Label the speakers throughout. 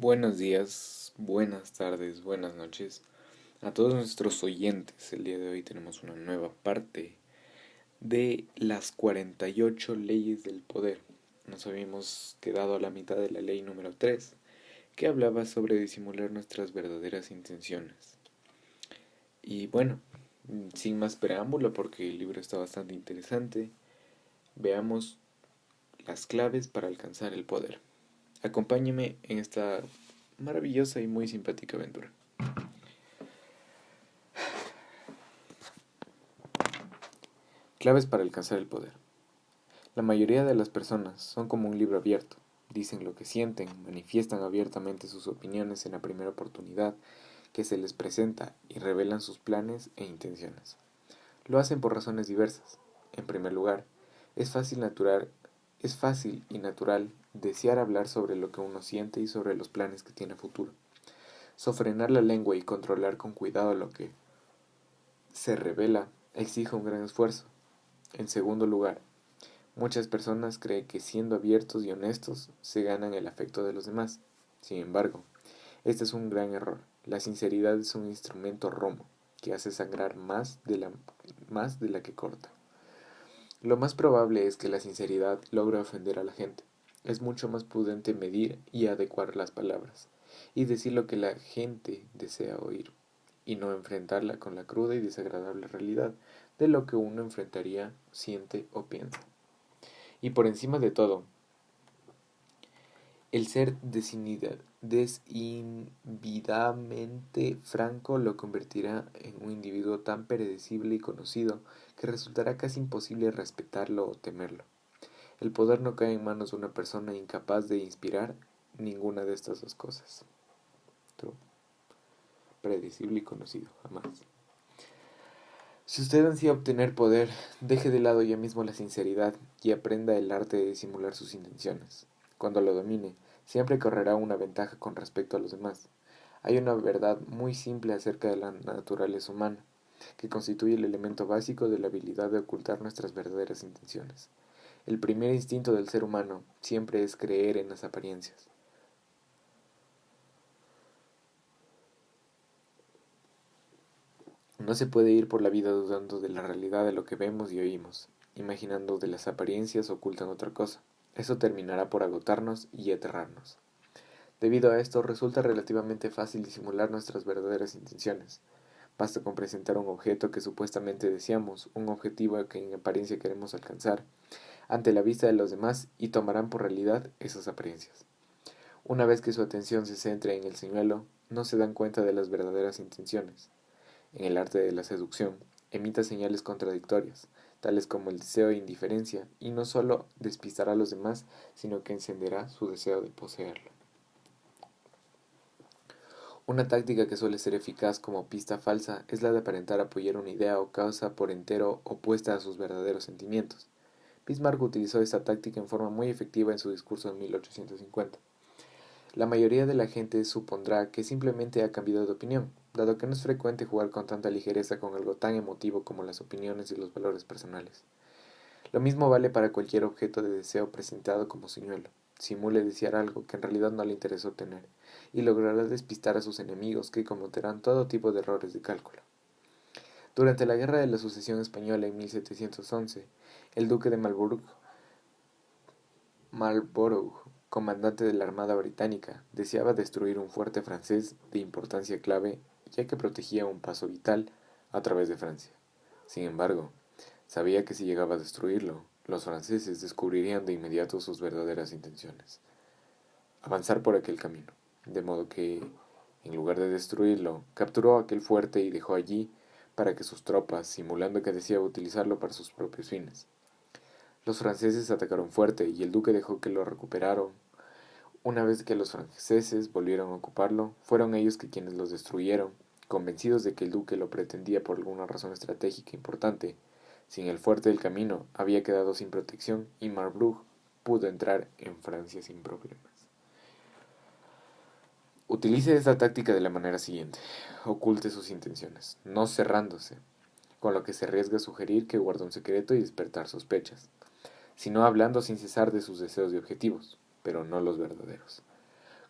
Speaker 1: Buenos días, buenas tardes, buenas noches a todos nuestros oyentes. El día de hoy tenemos una nueva parte de las 48 leyes del poder. Nos habíamos quedado a la mitad de la ley número 3, que hablaba sobre disimular nuestras verdaderas intenciones. Y bueno, sin más preámbulo, porque el libro está bastante interesante, veamos las claves para alcanzar el poder. Acompáñeme en esta maravillosa y muy simpática aventura. Claves para alcanzar el poder. La mayoría de las personas son como un libro abierto. Dicen lo que sienten, manifiestan abiertamente sus opiniones en la primera oportunidad que se les presenta y revelan sus planes e intenciones. Lo hacen por razones diversas. En primer lugar, es fácil y natural desear hablar sobre lo que uno siente y sobre los planes que tiene a futuro. Sofrenar la lengua y controlar con cuidado lo que se revela exige un gran esfuerzo. En segundo lugar, muchas personas creen que siendo abiertos y honestos se ganan el afecto de los demás. Sin embargo, este es un gran error. La sinceridad es un instrumento romo que hace sangrar más de la que corta. Lo más probable es que la sinceridad logre ofender a la gente. Es mucho más prudente medir y adecuar las palabras y decir lo que la gente desea oír y no enfrentarla con la cruda y desagradable realidad de lo que uno enfrentaría, siente o piensa. Y por encima de todo, el ser desinhibidamente franco lo convertirá en un individuo tan predecible y conocido que resultará casi imposible respetarlo o temerlo. El poder no cae en manos de una persona incapaz de inspirar ninguna de estas dos cosas. True. Predecible y conocido, jamás. Si usted ansía obtener poder, deje de lado ya mismo la sinceridad y aprenda el arte de disimular sus intenciones. Cuando lo domine, siempre correrá una ventaja con respecto a los demás. Hay una verdad muy simple acerca de la naturaleza humana, que constituye el elemento básico de la habilidad de ocultar nuestras verdaderas intenciones. El primer instinto del ser humano siempre es creer en las apariencias. No se puede ir por la vida dudando de la realidad de lo que vemos y oímos, imaginando de las apariencias ocultan otra cosa. Eso terminará por agotarnos y aterrarnos. Debido a esto, resulta relativamente fácil disimular nuestras verdaderas intenciones. Basta con presentar un objeto que supuestamente deseamos, un objetivo que en apariencia queremos alcanzar, ante la vista de los demás y tomarán por realidad esas apariencias. Una vez que su atención se centre en el señuelo, no se dan cuenta de las verdaderas intenciones. En el arte de la seducción, emita señales contradictorias, tales como el deseo e indiferencia, y no solo despistará a los demás, sino que encenderá su deseo de poseerlo. Una táctica que suele ser eficaz como pista falsa es la de aparentar apoyar una idea o causa por entero opuesta a sus verdaderos sentimientos. Bismarck utilizó esta táctica en forma muy efectiva en su discurso en 1850. La mayoría de la gente supondrá que simplemente ha cambiado de opinión, dado que no es frecuente jugar con tanta ligereza con algo tan emotivo como las opiniones y los valores personales. Lo mismo vale para cualquier objeto de deseo presentado como señuelo. Simule desear algo que en realidad no le interesa obtener, y logrará despistar a sus enemigos que cometerán todo tipo de errores de cálculo. Durante la Guerra de la Sucesión Española en 1711, el duque de Marlborough, comandante de la Armada Británica, deseaba destruir un fuerte francés de importancia clave, ya que protegía un paso vital a través de Francia. Sin embargo, sabía que si llegaba a destruirlo, los franceses descubrirían de inmediato sus verdaderas intenciones: avanzar por aquel camino, de modo que, en lugar de destruirlo, capturó aquel fuerte y dejó allí para que sus tropas, simulando que deseaba utilizarlo para sus propios fines. Los franceses atacaron fuerte y el duque dejó que lo recuperaron. Una vez que los franceses volvieron a ocuparlo, fueron ellos quienes los destruyeron, convencidos de que el duque lo pretendía por alguna razón estratégica importante. Sin el fuerte del camino, había quedado sin protección y Marlborough pudo entrar en Francia sin problemas. Utilice esta táctica de la manera siguiente: oculte sus intenciones, no cerrándose, con lo que se arriesga a sugerir que guarda un secreto y despertar sospechas, sino hablando sin cesar de sus deseos y objetivos, pero no los verdaderos.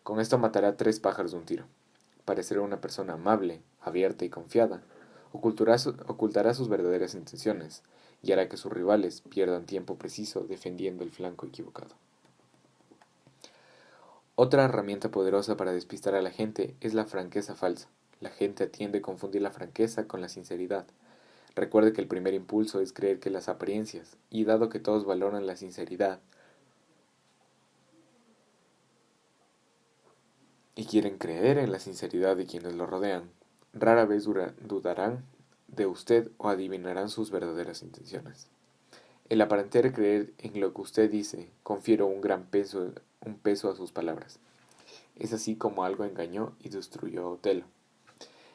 Speaker 1: Con esto matará 3 pájaros de un tiro. Parecerá una persona amable, abierta y confiada. Ocultará sus verdaderas intenciones y hará que sus rivales pierdan tiempo preciso defendiendo el flanco equivocado. Otra herramienta poderosa para despistar a la gente es la franqueza falsa. La gente tiende a confundir la franqueza con la sinceridad. Recuerde que el primer impulso es creer que las apariencias, y dado que todos valoran la sinceridad y quieren creer en la sinceridad de quienes lo rodean, rara vez dudarán de usted o adivinarán sus verdaderas intenciones. El aparentar creer en lo que usted dice confiere un peso a sus palabras. Es así como algo engañó y destruyó a Otelo.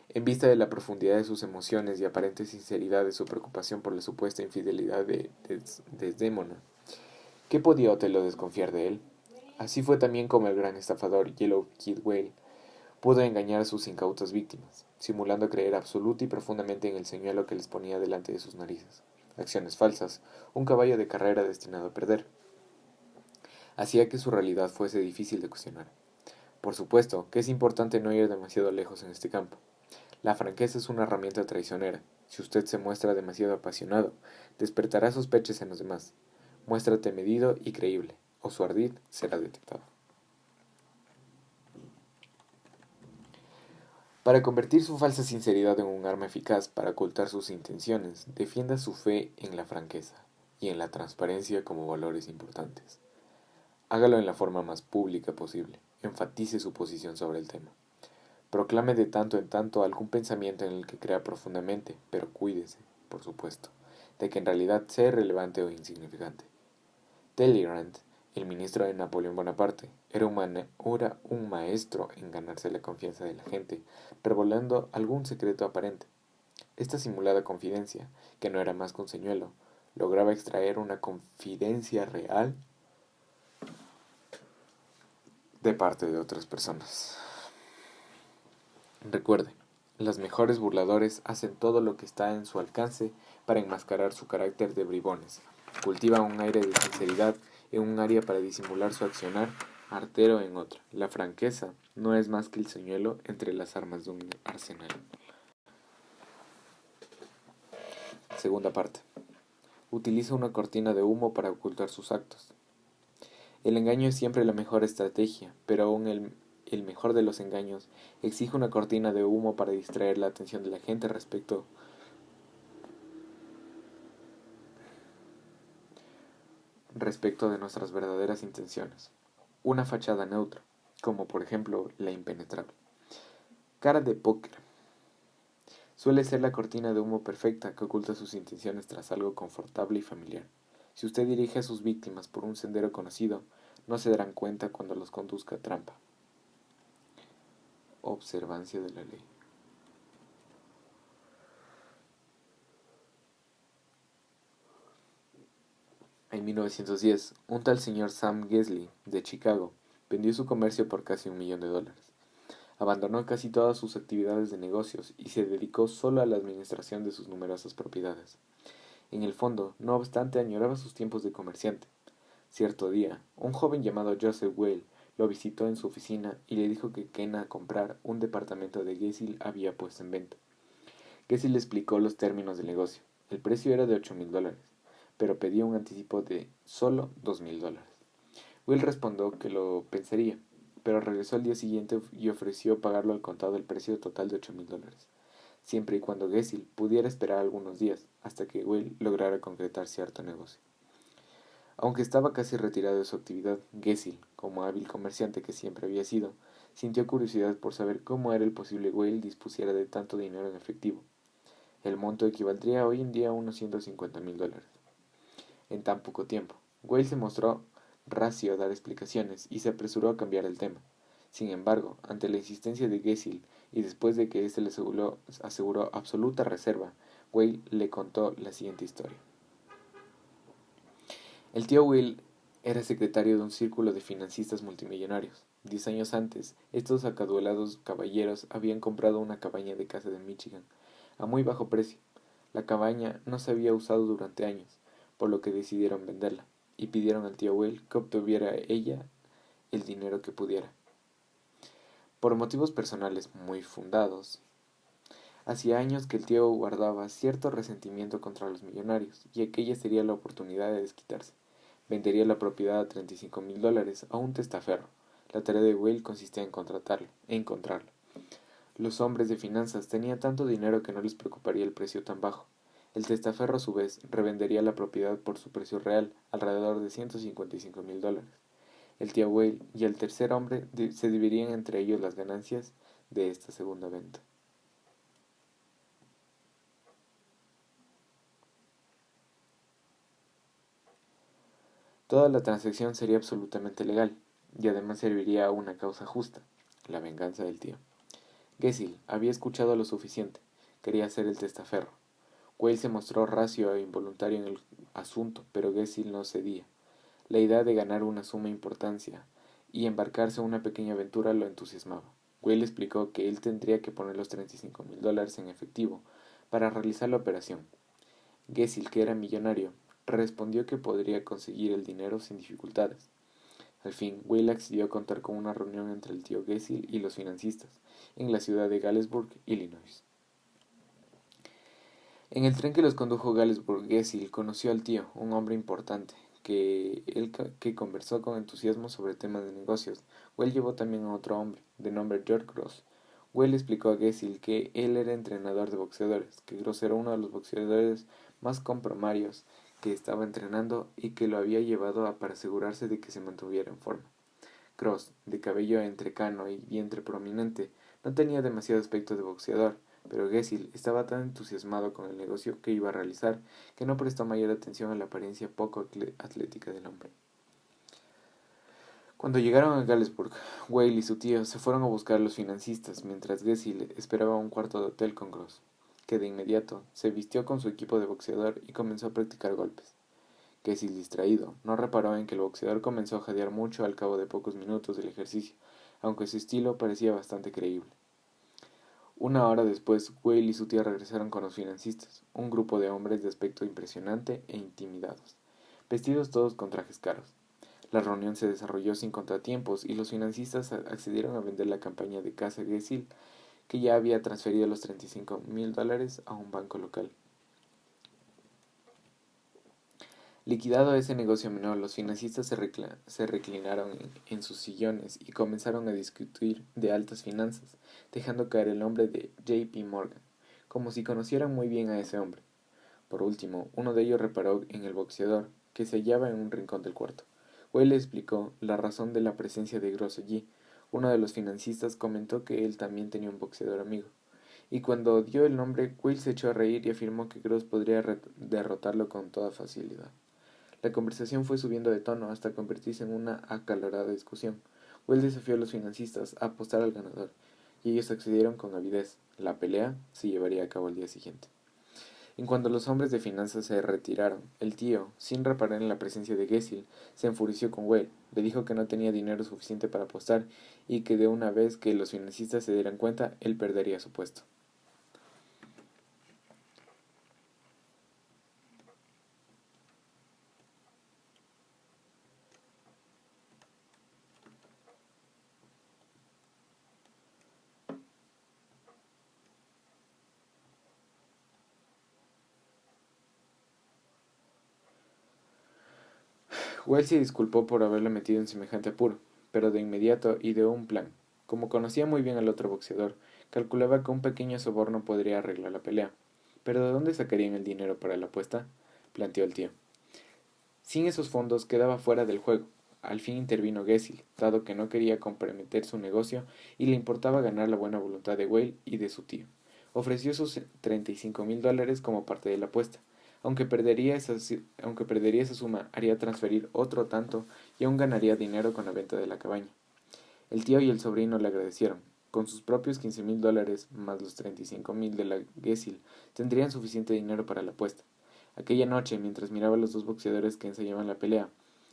Speaker 1: En vista de la profundidad de sus emociones y aparente sinceridad de su preocupación por la supuesta infidelidad de Desdémona, ¿qué podía Otelo desconfiar de él? Así fue también como el gran estafador Yellow Kid Whale pudo engañar a sus incautas víctimas, simulando creer absoluta y profundamente en el señuelo que les ponía delante de sus narices. Acciones falsas, un caballo de carrera destinado a perder. Hacía que su realidad fuese difícil de cuestionar. Por supuesto que es importante no ir demasiado lejos en este campo. La franqueza es una herramienta traicionera. Si usted se muestra demasiado apasionado, despertará sospechas en los demás. Muéstrate medido y creíble, o su ardid será detectado. Para convertir su falsa sinceridad en un arma eficaz para ocultar sus intenciones, defienda su fe en la franqueza y en la transparencia como valores importantes. Hágalo en la forma más pública posible. Enfatice su posición sobre el tema. Proclame de tanto en tanto algún pensamiento en el que crea profundamente, pero cuídese, por supuesto, de que en realidad sea irrelevante o insignificante. Talleyrand, el ministro de Napoleón Bonaparte, era un maestro en ganarse la confianza de la gente, revelando algún secreto aparente. Esta simulada confidencia, que no era más que un señuelo, lograba extraer una confidencia real de parte de otras personas. Recuerde, los mejores burladores hacen todo lo que está en su alcance para enmascarar su carácter de bribones. Cultivan un aire de sinceridad en un área para disimular su accionar artero en otra. La franqueza no es más que el señuelo entre las armas de un arsenal. Segunda parte. Utiliza una cortina de humo para ocultar sus actos. El engaño es siempre la mejor estrategia, pero aún el mejor de los engaños exige una cortina de humo para distraer la atención de la gente respecto de nuestras verdaderas intenciones. Una fachada neutra, como por ejemplo la impenetrable. Cara de póker. Suele ser la cortina de humo perfecta que oculta sus intenciones tras algo confortable y familiar. Si usted dirige a sus víctimas por un sendero conocido, no se darán cuenta cuando los conduzca a trampa. Observancia de la ley. En 1910, un tal señor Sam Gesley, de Chicago, vendió su comercio por casi $1.000.000. Abandonó casi todas sus actividades de negocios y se dedicó solo a la administración de sus numerosas propiedades. En el fondo, no obstante, añoraba sus tiempos de comerciante. Cierto día, un joven llamado Joseph Whale lo visitó en su oficina y le dijo que quería comprar un departamento de Gesley había puesto en venta. Gesley le explicó los términos del negocio. El precio era de $8.000, pero pedía un anticipo de solo $2.000. Will respondió que lo pensaría, pero regresó al día siguiente y ofreció pagarlo al contado el precio total de $8.000, siempre y cuando Gesley pudiera esperar algunos días hasta que Will lograra concretar cierto negocio. Aunque estaba casi retirado de su actividad, Gesley, como hábil comerciante que siempre había sido, sintió curiosidad por saber cómo era el posible Will dispusiera de tanto dinero en efectivo. El monto equivaldría hoy en día a unos $150.000. En tan poco tiempo, Will se mostró reacio a dar explicaciones y se apresuró a cambiar el tema. Sin embargo, ante la insistencia de Gesley y después de que éste le aseguró absoluta reserva, Will le contó la siguiente historia. El tío Will era secretario de un círculo de financistas multimillonarios. 10 años antes, estos acaudalados caballeros habían comprado una cabaña de casa de Michigan a muy bajo precio. La cabaña no se había usado durante años, por lo que decidieron venderla, y pidieron al tío Will que obtuviera ella el dinero que pudiera. Por motivos personales muy fundados, hacía años que el tío guardaba cierto resentimiento contra los millonarios, y aquella sería la oportunidad de desquitarse. Vendería la propiedad a $35,000 a un testaferro. La tarea de Will consistía en encontrarlo. Los hombres de finanzas tenían tanto dinero que no les preocuparía el precio tan bajo. El testaferro, a su vez, revendería la propiedad por su precio real, alrededor de $155,000. El tío Will y el tercer hombre se dividirían entre ellos las ganancias de esta segunda venta. Toda la transacción sería absolutamente legal, y además serviría a una causa justa, la venganza del tío. Gessil había escuchado lo suficiente, quería ser el testaferro. Whale se mostró racio e involuntario en el asunto, pero Gessil no cedía. La idea de ganar una suma importancia y embarcarse en una pequeña aventura lo entusiasmaba. Whale explicó que él tendría que poner los $35,000 en efectivo para realizar la operación. Gessil, que era millonario, respondió que podría conseguir el dinero sin dificultades. Al fin, Whale accedió a contar con una reunión entre el tío Gessil y los financistas, en la ciudad de Galesburg, Illinois. En el tren que los condujo Galesburg, Gessil conoció al tío, un hombre importante, que conversó con entusiasmo sobre temas de negocios. Well llevó también a otro hombre, de nombre George Gross. Well explicó a Gessil que él era entrenador de boxeadores, que Gross era uno de los boxeadores más compromarios que estaba entrenando y que lo había llevado para asegurarse de que se mantuviera en forma. Gross, de cabello entrecano y vientre prominente, no tenía demasiado aspecto de boxeador, pero Gessil estaba tan entusiasmado con el negocio que iba a realizar que no prestó mayor atención a la apariencia poco atlética del hombre. Cuando llegaron a Galesburg, Whale y su tío se fueron a buscar a los financistas, mientras Gessil esperaba un cuarto de hotel con Gross, que de inmediato se vistió con su equipo de boxeador y comenzó a practicar golpes. Gessil, distraído, no reparó en que el boxeador comenzó a jadear mucho al cabo de pocos minutos del ejercicio, aunque su estilo parecía bastante creíble. Una hora después, Whale y su tía regresaron con los financistas, un grupo de hombres de aspecto impresionante e intimidados, vestidos todos con trajes caros. La reunión se desarrolló sin contratiempos y los financistas accedieron a vender la campaña de casa Gessil, que ya había transferido los $35,000 a un banco local. Liquidado ese negocio menor, los financistas se reclinaron en sus sillones y comenzaron a discutir de altas finanzas, dejando caer el nombre de J. P. Morgan, como si conocieran muy bien a ese hombre. Por último, uno de ellos reparó en el boxeador, que se hallaba en un rincón del cuarto. Whale le explicó la razón de la presencia de Gross allí. Uno de los financistas comentó que él también tenía un boxeador amigo, y cuando dio el nombre, Whale se echó a reír y afirmó que Gross podría derrotarlo con toda facilidad. La conversación fue subiendo de tono hasta convertirse en una acalorada discusión. Will desafió a los financistas a apostar al ganador, y ellos accedieron con avidez. La pelea se llevaría a cabo al día siguiente. En cuanto los hombres de finanzas se retiraron, el tío, sin reparar en la presencia de Gessil, se enfureció con Will. Le dijo que no tenía dinero suficiente para apostar y que de una vez que los financistas se dieran cuenta, él perdería su puesto. Wells se disculpó por haberlo metido en semejante apuro, pero de inmediato ideó un plan. Como conocía muy bien al otro boxeador, calculaba que un pequeño soborno podría arreglar la pelea. ¿Pero de dónde sacarían el dinero para la apuesta?, planteó el tío. Sin esos fondos quedaba fuera del juego. Al fin intervino Gessil, dado que no quería comprometer su negocio y le importaba ganar la buena voluntad de Whale y de su tío. Ofreció sus $35,000 como parte de la apuesta. Aunque perdería esa suma, haría transferir otro tanto y aún ganaría dinero con la venta de la cabaña. El tío y el sobrino le agradecieron. Con sus propios $15,000 más los $35,000 de la Gessil, tendrían suficiente dinero para la apuesta. Aquella noche, mientras miraba a los dos boxeadores que ensayaban la pelea,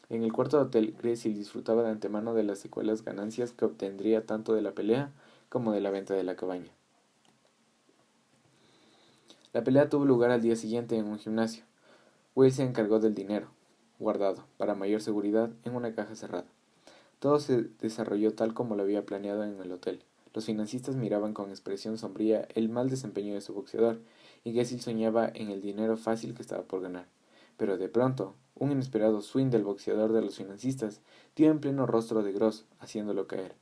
Speaker 1: en el cuarto de hotel, Gessil disfrutaba de antemano de las secuelas ganancias que obtendría tanto de la pelea como de la venta de la cabaña. La pelea tuvo lugar al día siguiente en un gimnasio. Will se encargó del dinero, guardado, para mayor seguridad, en una caja cerrada. Todo se desarrolló tal como lo había planeado en el hotel. Los financistas miraban con expresión sombría el mal desempeño de su boxeador, y Gesell soñaba en el dinero fácil que estaba por ganar. Pero de pronto, un inesperado swing del boxeador de los financistas dio en pleno rostro de Gross, haciéndolo caer.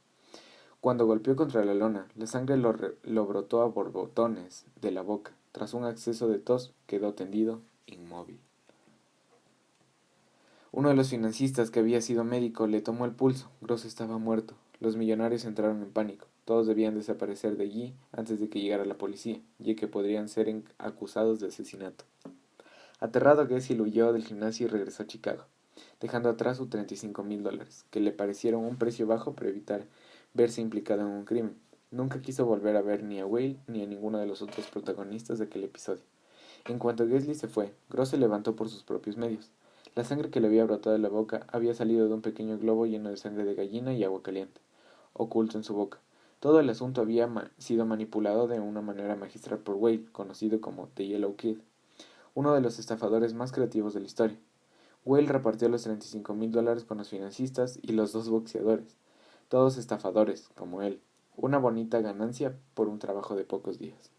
Speaker 1: Cuando golpeó contra la lona, la sangre lo brotó a borbotones de la boca. Tras un acceso de tos, quedó tendido, inmóvil. Uno de los financistas, que había sido médico, le tomó el pulso. Gross estaba muerto. Los millonarios entraron en pánico. Todos debían desaparecer de allí antes de que llegara la policía, ya que podrían ser acusados de asesinato. Aterrado, Gesell huyó del gimnasio y regresó a Chicago, dejando atrás sus $35,000, que le parecieron un precio bajo para evitar verse implicado en un crimen. Nunca quiso volver a ver ni a Whale ni a ninguno de los otros protagonistas de aquel episodio. En cuanto Gesell se fue, Gross se levantó por sus propios medios. La sangre que le había brotado de la boca había salido de un pequeño globo lleno de sangre de gallina y agua caliente, oculto en su boca. Todo el asunto había sido manipulado de una manera magistral por Whale, conocido como The Yellow Kid, uno de los estafadores más creativos de la historia. Whale repartió los $35,000 con los financistas y los dos boxeadores, todos estafadores, como él. Una bonita ganancia por un trabajo de pocos días.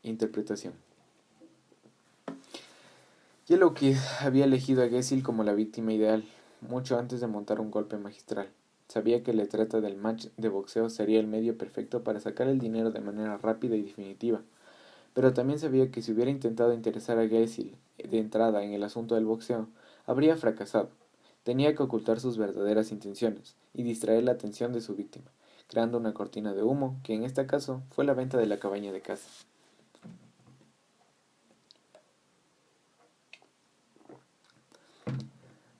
Speaker 1: Interpretación. Yellow Kid había elegido a Gesell como la víctima ideal, mucho antes de montar un golpe magistral. Sabía que la trata del match de boxeo sería el medio perfecto para sacar el dinero de manera rápida y definitiva, pero también sabía que si hubiera intentado interesar a Gesell de entrada en el asunto del boxeo, habría fracasado. Tenía que ocultar sus verdaderas intenciones y distraer la atención de su víctima, creando una cortina de humo que en este caso fue la venta de la cabaña de caza.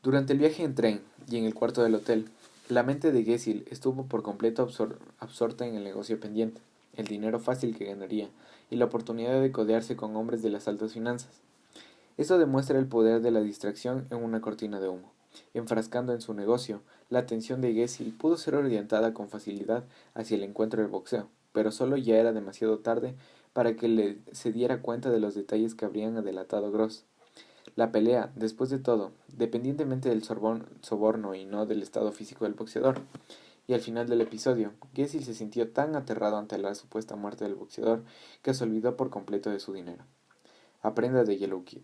Speaker 1: Durante el viaje en tren y en el cuarto del hotel, la mente de Gesell estuvo por completo absorta en el negocio pendiente, el dinero fácil que ganaría y la oportunidad de codearse con hombres de las altas finanzas. Esto demuestra el poder de la distracción en una cortina de humo. Enfrascando en su negocio, la atención de Gesell pudo ser orientada con facilidad hacia el encuentro del boxeo, pero solo ya era demasiado tarde para que se diera cuenta de los detalles que habrían delatado Gross. La pelea, después de todo, dependientemente del soborno y no del estado físico del boxeador. Y al final del episodio, Gesell se sintió tan aterrado ante la supuesta muerte del boxeador que se olvidó por completo de su dinero. Aprenda de Yellow Kid.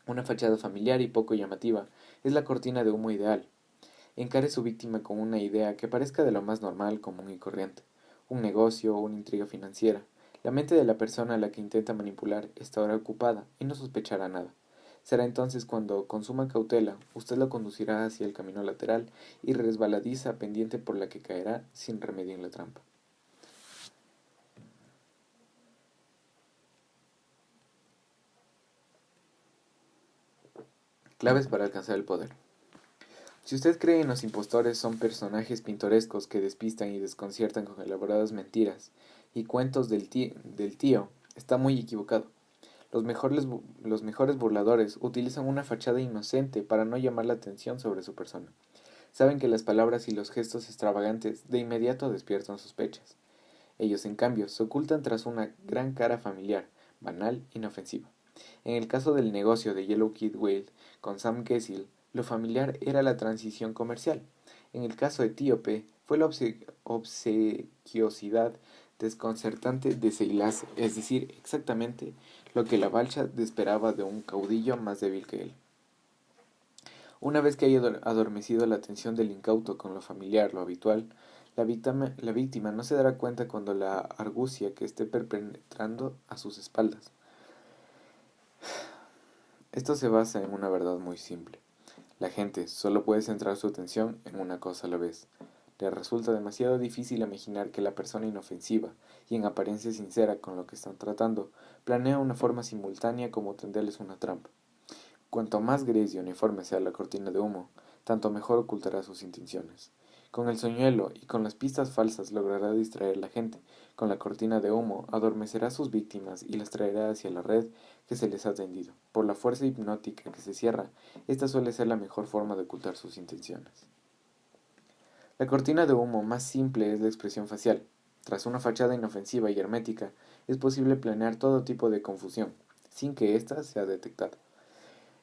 Speaker 1: Una fachada familiar y poco llamativa es la cortina de humo ideal. Encare a su víctima con una idea que parezca de lo más normal, común y corriente. Un negocio o una intriga financiera. La mente de la persona a la que intenta manipular está ahora ocupada y no sospechará nada. Será entonces cuando, con suma cautela, usted lo conducirá hacia el camino lateral y resbaladiza pendiente por la que caerá sin remedio en la trampa. Claves para alcanzar el poder. Si usted cree en los impostores son personajes pintorescos que despistan y desconciertan con elaboradas mentiras y cuentos del tío, está muy equivocado. Los mejores burladores utilizan una fachada inocente para no llamar la atención sobre su persona. Saben que las palabras y los gestos extravagantes de inmediato despiertan sospechas. Ellos, en cambio, se ocultan tras una gran cara familiar, banal, inofensiva. En el caso del negocio de Yellow Kid Whale con Sam Gesell, lo familiar era la transición comercial. En el caso etíope, fue la obsequiosidad desconcertante de Seilase, es decir, exactamente lo que la balcha esperaba de un caudillo más débil que él. Una vez que haya adormecido la atención del incauto con lo familiar, lo habitual, la víctima no se dará cuenta cuando la argucia que esté perpetrando a sus espaldas. Esto se basa en una verdad muy simple. La gente solo puede centrar su atención en una cosa a la vez. Le resulta demasiado difícil imaginar que la persona inofensiva y en apariencia sincera con lo que están tratando planea una forma simultánea como tenderles una trampa. Cuanto más gris y uniforme sea la cortina de humo, tanto mejor ocultará sus intenciones. Con el señuelo y con las pistas falsas logrará distraer a la gente. Con la cortina de humo adormecerá a sus víctimas y las traerá hacia la red que se les ha tendido. Por la fuerza hipnótica que se cierra, esta suele ser la mejor forma de ocultar sus intenciones. La cortina de humo más simple es la expresión facial. Tras una fachada inofensiva y hermética, es posible planear todo tipo de confusión, sin que ésta sea detectada.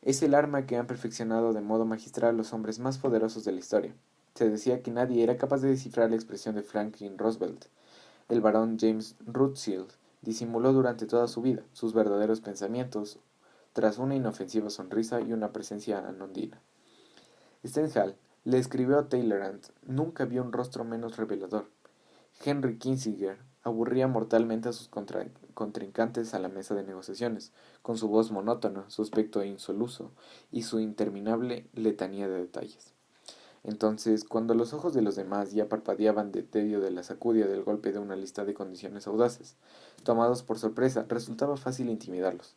Speaker 1: Es el arma que han perfeccionado de modo magistral los hombres más poderosos de la historia. Se decía que nadie era capaz de descifrar la expresión de Franklin Roosevelt. El barón James Rothschild disimuló durante toda su vida sus verdaderos pensamientos tras una inofensiva sonrisa y una presencia anodina. Stendhal le escribió a Talleyrand: nunca vio un rostro menos revelador. Henry Kissinger aburría mortalmente a sus contrincantes a la mesa de negociaciones, con su voz monótona, su aspecto insoluso y su interminable letanía de detalles. Entonces, cuando los ojos de los demás ya parpadeaban de tedio de la sacudia del golpe de una lista de condiciones audaces, tomados por sorpresa, resultaba fácil intimidarlos.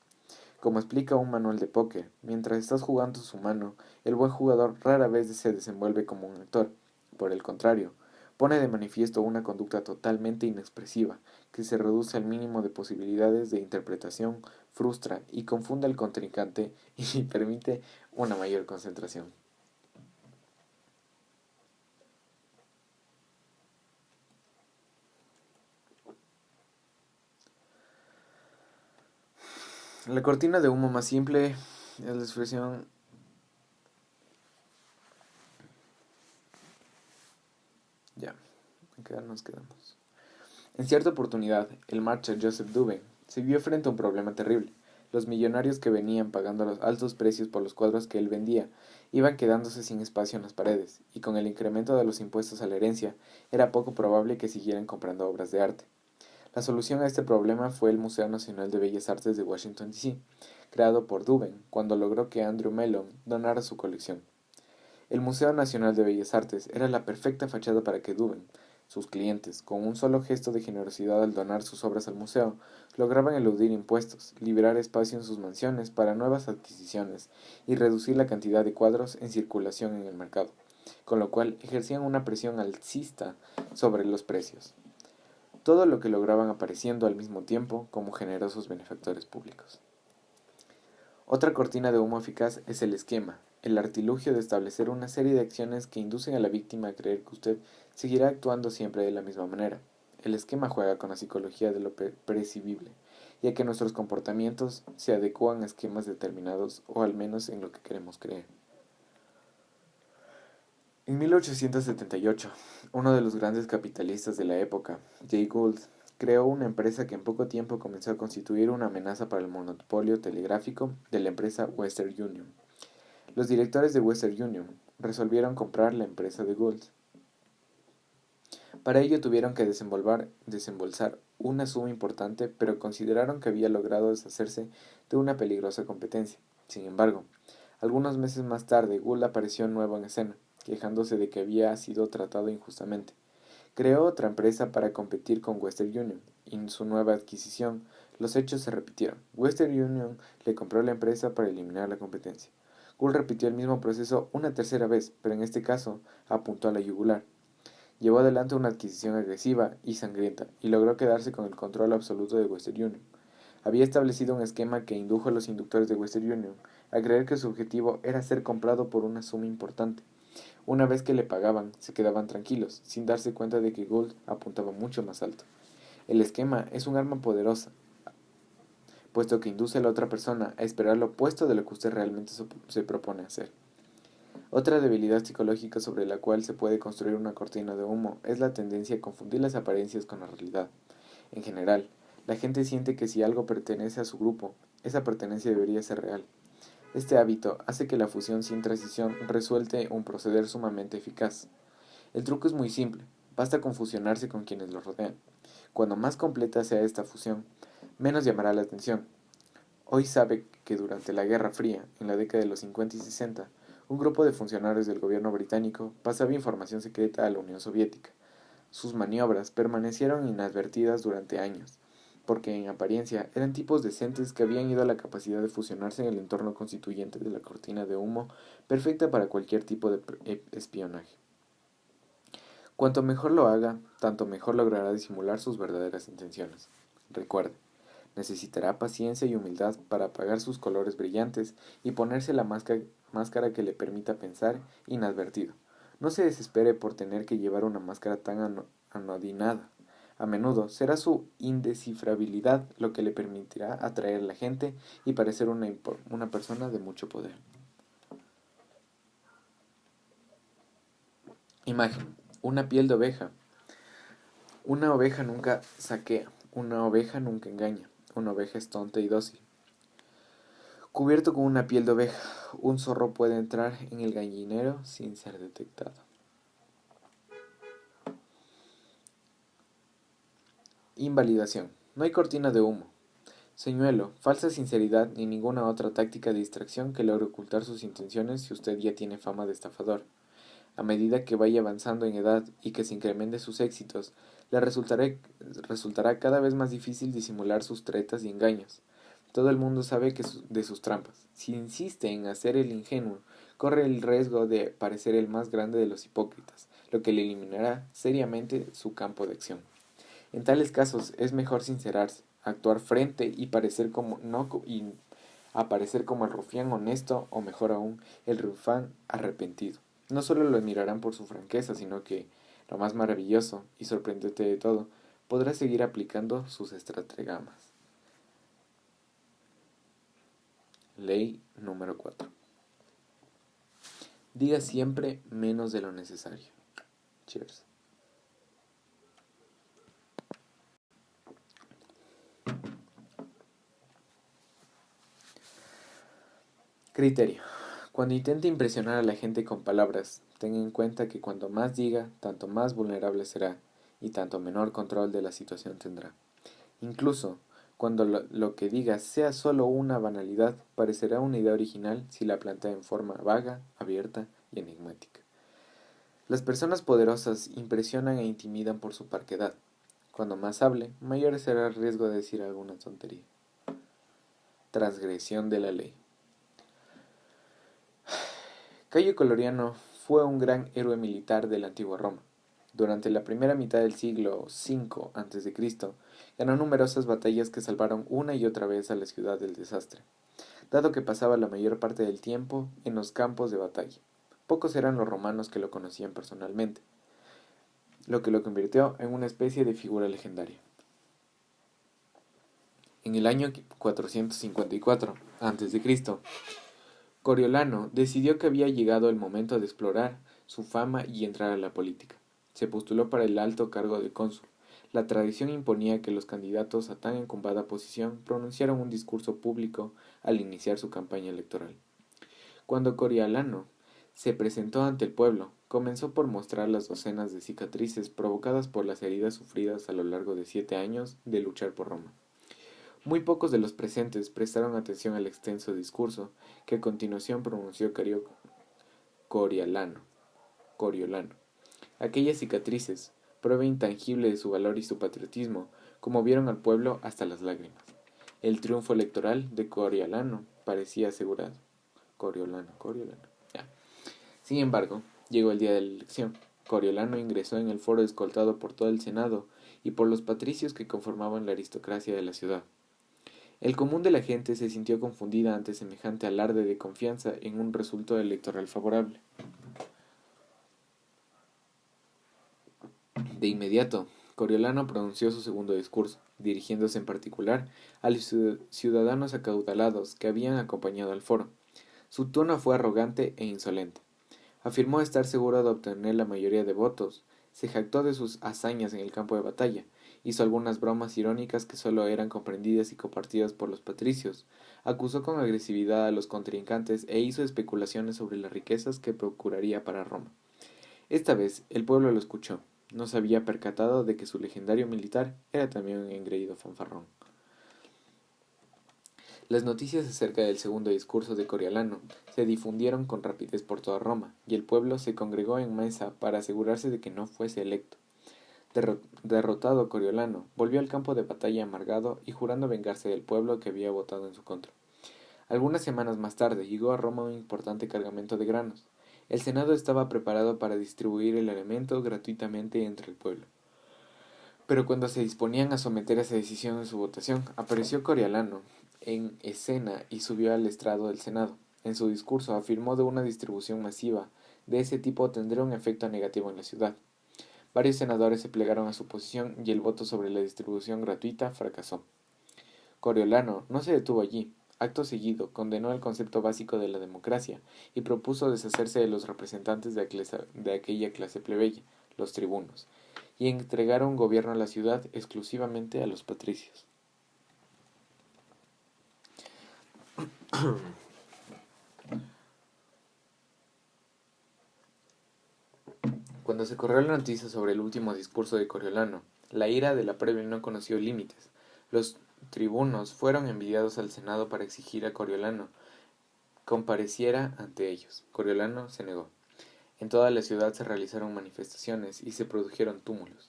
Speaker 1: Como explica un manual de póker, mientras estás jugando su mano, el buen jugador rara vez se desenvuelve como un actor. Por el contrario, pone de manifiesto una conducta totalmente inexpresiva, que se reduce al mínimo de posibilidades de interpretación, frustra y confunde al contrincante y permite una mayor concentración. La cortina de humo más simple es la expresión. Ya, nos quedamos. En cierta oportunidad, el marcha Joseph Douben se vio frente a un problema terrible. Los millonarios que venían pagando los altos precios por los cuadros que él vendía iban quedándose sin espacio en las paredes, y con el incremento de los impuestos a la herencia era poco probable que siguieran comprando obras de arte. La solución a este problema fue el Museo Nacional de Bellas Artes de Washington, D. C., creado por Douben cuando logró que Andrew Mellon donara su colección. El Museo Nacional de Bellas Artes era la perfecta fachada para que Douben, sus clientes, con un solo gesto de generosidad al donar sus obras al museo, lograban eludir impuestos, liberar espacio en sus mansiones para nuevas adquisiciones y reducir la cantidad de cuadros en circulación en el mercado, con lo cual ejercían una presión alcista sobre los precios. Todo lo que lograban apareciendo al mismo tiempo como generosos benefactores públicos. Otra cortina de humo eficaz es el esquema, el artilugio de establecer una serie de acciones que inducen a la víctima a creer que usted seguirá actuando siempre de la misma manera. El esquema juega con la psicología de lo percibible, ya que nuestros comportamientos se adecuan a esquemas determinados o al menos en lo que queremos creer. En 1878, uno de los grandes capitalistas de la época, Jay Gould, creó una empresa que en poco tiempo comenzó a constituir una amenaza para el monopolio telegráfico de la empresa Western Union. Los directores de Western Union resolvieron comprar la empresa de Gould. Para ello tuvieron que desembolsar una suma importante, pero consideraron que había logrado deshacerse de una peligrosa competencia. Sin embargo, algunos meses más tarde, Gould apareció nuevo en escena, quejándose de que había sido tratado injustamente. Creó otra empresa para competir con Western Union, y en su nueva adquisición, los hechos se repitieron. Western Union le compró la empresa para eliminar la competencia. Gould repitió el mismo proceso una tercera vez, pero en este caso apuntó a la yugular. Llevó adelante una adquisición agresiva y sangrienta, y logró quedarse con el control absoluto de Western Union. Había establecido un esquema que indujo a los inductores de Western Union a creer que su objetivo era ser comprado por una suma importante. Una vez que le pagaban, se quedaban tranquilos, sin darse cuenta de que Gould apuntaba mucho más alto. El esquema es un arma poderosa, puesto que induce a la otra persona a esperar lo opuesto de lo que usted realmente se propone hacer. Otra debilidad psicológica sobre la cual se puede construir una cortina de humo es la tendencia a confundir las apariencias con la realidad. En general, la gente siente que si algo pertenece a su grupo, esa pertenencia debería ser real. Este hábito hace que la fusión sin transición resulte un proceder sumamente eficaz. El truco es muy simple, basta con fusionarse con quienes lo rodean. Cuando más completa sea esta fusión, menos llamará la atención. Hoy sabe que durante la Guerra Fría, en la década de los 50 y 60, un grupo de funcionarios del gobierno británico pasaba información secreta a la Unión Soviética. Sus maniobras permanecieron inadvertidas durante años, porque en apariencia eran tipos decentes que habían ido a la capacidad de fusionarse en el entorno constituyente de la cortina de humo, perfecta para cualquier tipo de espionaje. Cuanto mejor lo haga, tanto mejor logrará disimular sus verdaderas intenciones. Recuerde, necesitará paciencia y humildad para apagar sus colores brillantes y ponerse la máscara que le permita pensar inadvertido. No se desespere por tener que llevar una máscara tan anodinada. A menudo será su indescifrabilidad lo que le permitirá atraer a la gente y parecer una persona de mucho poder. Imagen. Una piel de oveja. Una oveja nunca saquea. Una oveja nunca engaña. Una oveja es tonta y dócil. Cubierto con una piel de oveja, un zorro puede entrar en el gallinero sin ser detectado. Invalidación. No hay cortina de humo, señuelo, falsa sinceridad ni ninguna otra táctica de distracción que logre ocultar sus intenciones si usted ya tiene fama de estafador. A medida que vaya avanzando en edad y que se incrementen sus éxitos, le resultará cada vez más difícil disimular sus tretas y engaños. Todo el mundo sabe de sus trampas. Si insiste en hacer el ingenuo, corre el riesgo de parecer el más grande de los hipócritas, lo que le eliminará seriamente su campo de acción. En tales casos es mejor sincerarse, actuar frente y parecer como no y aparecer como el rufián honesto o mejor aún, el rufián arrepentido. No solo lo admirarán por su franqueza, sino que, lo más maravilloso y sorprendente de todo, podrá seguir aplicando sus estratagemas. Ley número 4. Diga siempre menos de lo necesario. Cheers. Criterio. Cuando intente impresionar a la gente con palabras, tenga en cuenta que cuanto más diga, tanto más vulnerable será y tanto menor control de la situación tendrá. Incluso, cuando lo que diga sea solo una banalidad, parecerá una idea original si la plantea en forma vaga, abierta y enigmática. Las personas poderosas impresionan e intimidan por su parquedad. Cuando más hable, mayor será el riesgo de decir alguna tontería. Transgresión de la ley. Cayo Coloriano fue un gran héroe militar de la antigua Roma. Durante la primera mitad del siglo V a.C., ganó numerosas batallas que salvaron una y otra vez a la ciudad del desastre, dado que pasaba la mayor parte del tiempo en los campos de batalla. Pocos eran los romanos que lo conocían personalmente, lo que lo convirtió en una especie de figura legendaria. En el año 454 a.C., Coriolano decidió que había llegado el momento de explorar su fama y entrar a la política. Se postuló para el alto cargo de cónsul. La tradición imponía que los candidatos a tan encumbada posición pronunciaran un discurso público al iniciar su campaña electoral. Cuando Coriolano se presentó ante el pueblo, comenzó por mostrar las docenas de cicatrices provocadas por las heridas sufridas a lo largo de 7 años de luchar por Roma. Muy pocos de los presentes prestaron atención al extenso discurso que a continuación pronunció Coriolano. Aquellas cicatrices, prueba intangible de su valor y su patriotismo, conmovieron al pueblo hasta las lágrimas. El triunfo electoral de Coriolano parecía asegurado. Coriolano. Ya. Sin embargo, llegó el día de la elección. Coriolano ingresó en el foro escoltado por todo el Senado y por los patricios que conformaban la aristocracia de la ciudad. El común de la gente se sintió confundida ante semejante alarde de confianza en un resultado electoral favorable. De inmediato, Coriolano pronunció su segundo discurso, dirigiéndose en particular a los ciudadanos acaudalados que habían acompañado al foro. Su tono fue arrogante e insolente. Afirmó estar seguro de obtener la mayoría de votos, se jactó de sus hazañas en el campo de batalla, hizo algunas bromas irónicas que solo eran comprendidas y compartidas por los patricios, acusó con agresividad a los contrincantes e hizo especulaciones sobre las riquezas que procuraría para Roma. Esta vez el pueblo lo escuchó, no se había percatado de que su legendario militar era también un engreído fanfarrón. Las noticias acerca del segundo discurso de Coriolano se difundieron con rapidez por toda Roma, y el pueblo se congregó en masa para asegurarse de que no fuese electo. Derrotado Coriolano, volvió al campo de batalla amargado y jurando vengarse del pueblo que había votado en su contra. Algunas semanas más tarde llegó a Roma un importante cargamento de granos. El Senado estaba preparado para distribuir el alimento gratuitamente entre el pueblo. Pero cuando se disponían a someter esa decisión en su votación, apareció Coriolano en escena y subió al estrado del Senado. En su discurso afirmó de una distribución masiva de ese tipo tendría un efecto negativo en la ciudad. Varios senadores se plegaron a su posición y el voto sobre la distribución gratuita fracasó. Coriolano no se detuvo allí. Acto seguido, condenó el concepto básico de la democracia y propuso deshacerse de los representantes de aquella clase plebeya, los tribunos, y entregar un gobierno a la ciudad exclusivamente a los patricios. Cuando se corrió la noticia sobre el último discurso de Coriolano, la ira de la plebe no conoció límites. Los tribunos fueron enviados al Senado para exigir a Coriolano compareciera ante ellos. Coriolano se negó. En toda la ciudad se realizaron manifestaciones y se produjeron túmulos.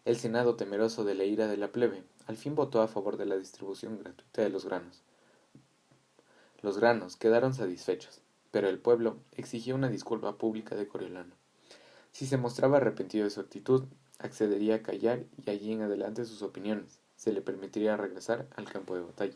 Speaker 1: El Senado, temeroso de la ira de la plebe, al fin votó a favor de la distribución gratuita de los granos. Los granos quedaron satisfechos, pero el pueblo exigió una disculpa pública de Coriolano. Si se mostraba arrepentido de su actitud, accedería a callar y allí en adelante sus opiniones. Se le permitiría regresar al campo de batalla.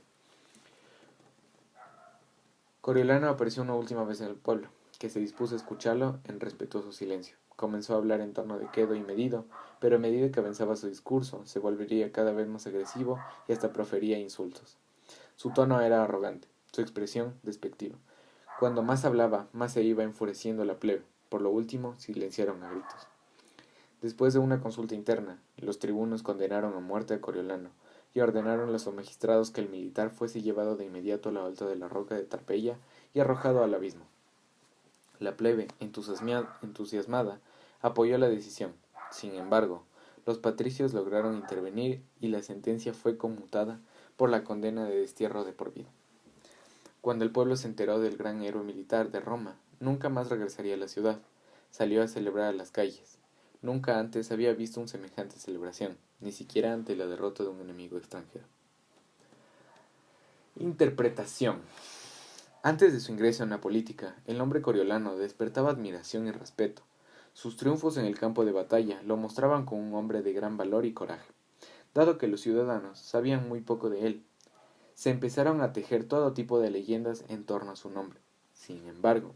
Speaker 1: Coriolano apareció una última vez en el pueblo, que se dispuso a escucharlo en respetuoso silencio. Comenzó a hablar en tono de quedo y medido, pero a medida que avanzaba su discurso, se volvería cada vez más agresivo y hasta profería insultos. Su tono era arrogante, su expresión despectiva. Cuando más hablaba, más se iba enfureciendo la plebe. Por lo último, silenciaron a gritos. Después de una consulta interna, los tribunos condenaron a muerte a Coriolano y ordenaron a los magistrados que el militar fuese llevado de inmediato a lo alto de la roca de Tarpeya y arrojado al abismo. La plebe, entusiasmada, apoyó la decisión. Sin embargo, los patricios lograron intervenir y la sentencia fue conmutada por la condena de destierro de por vida. Cuando el pueblo se enteró del gran héroe militar de Roma, nunca más regresaría a la ciudad. Salió a celebrar a las calles. Nunca antes había visto una semejante celebración, ni siquiera ante la derrota de un enemigo extranjero. Interpretación. Antes de su ingreso en la política, el hombre coriolano despertaba admiración y respeto. Sus triunfos en el campo de batalla lo mostraban como un hombre de gran valor y coraje. Dado que los ciudadanos sabían muy poco de él, se empezaron a tejer todo tipo de leyendas en torno a su nombre. Sin embargo,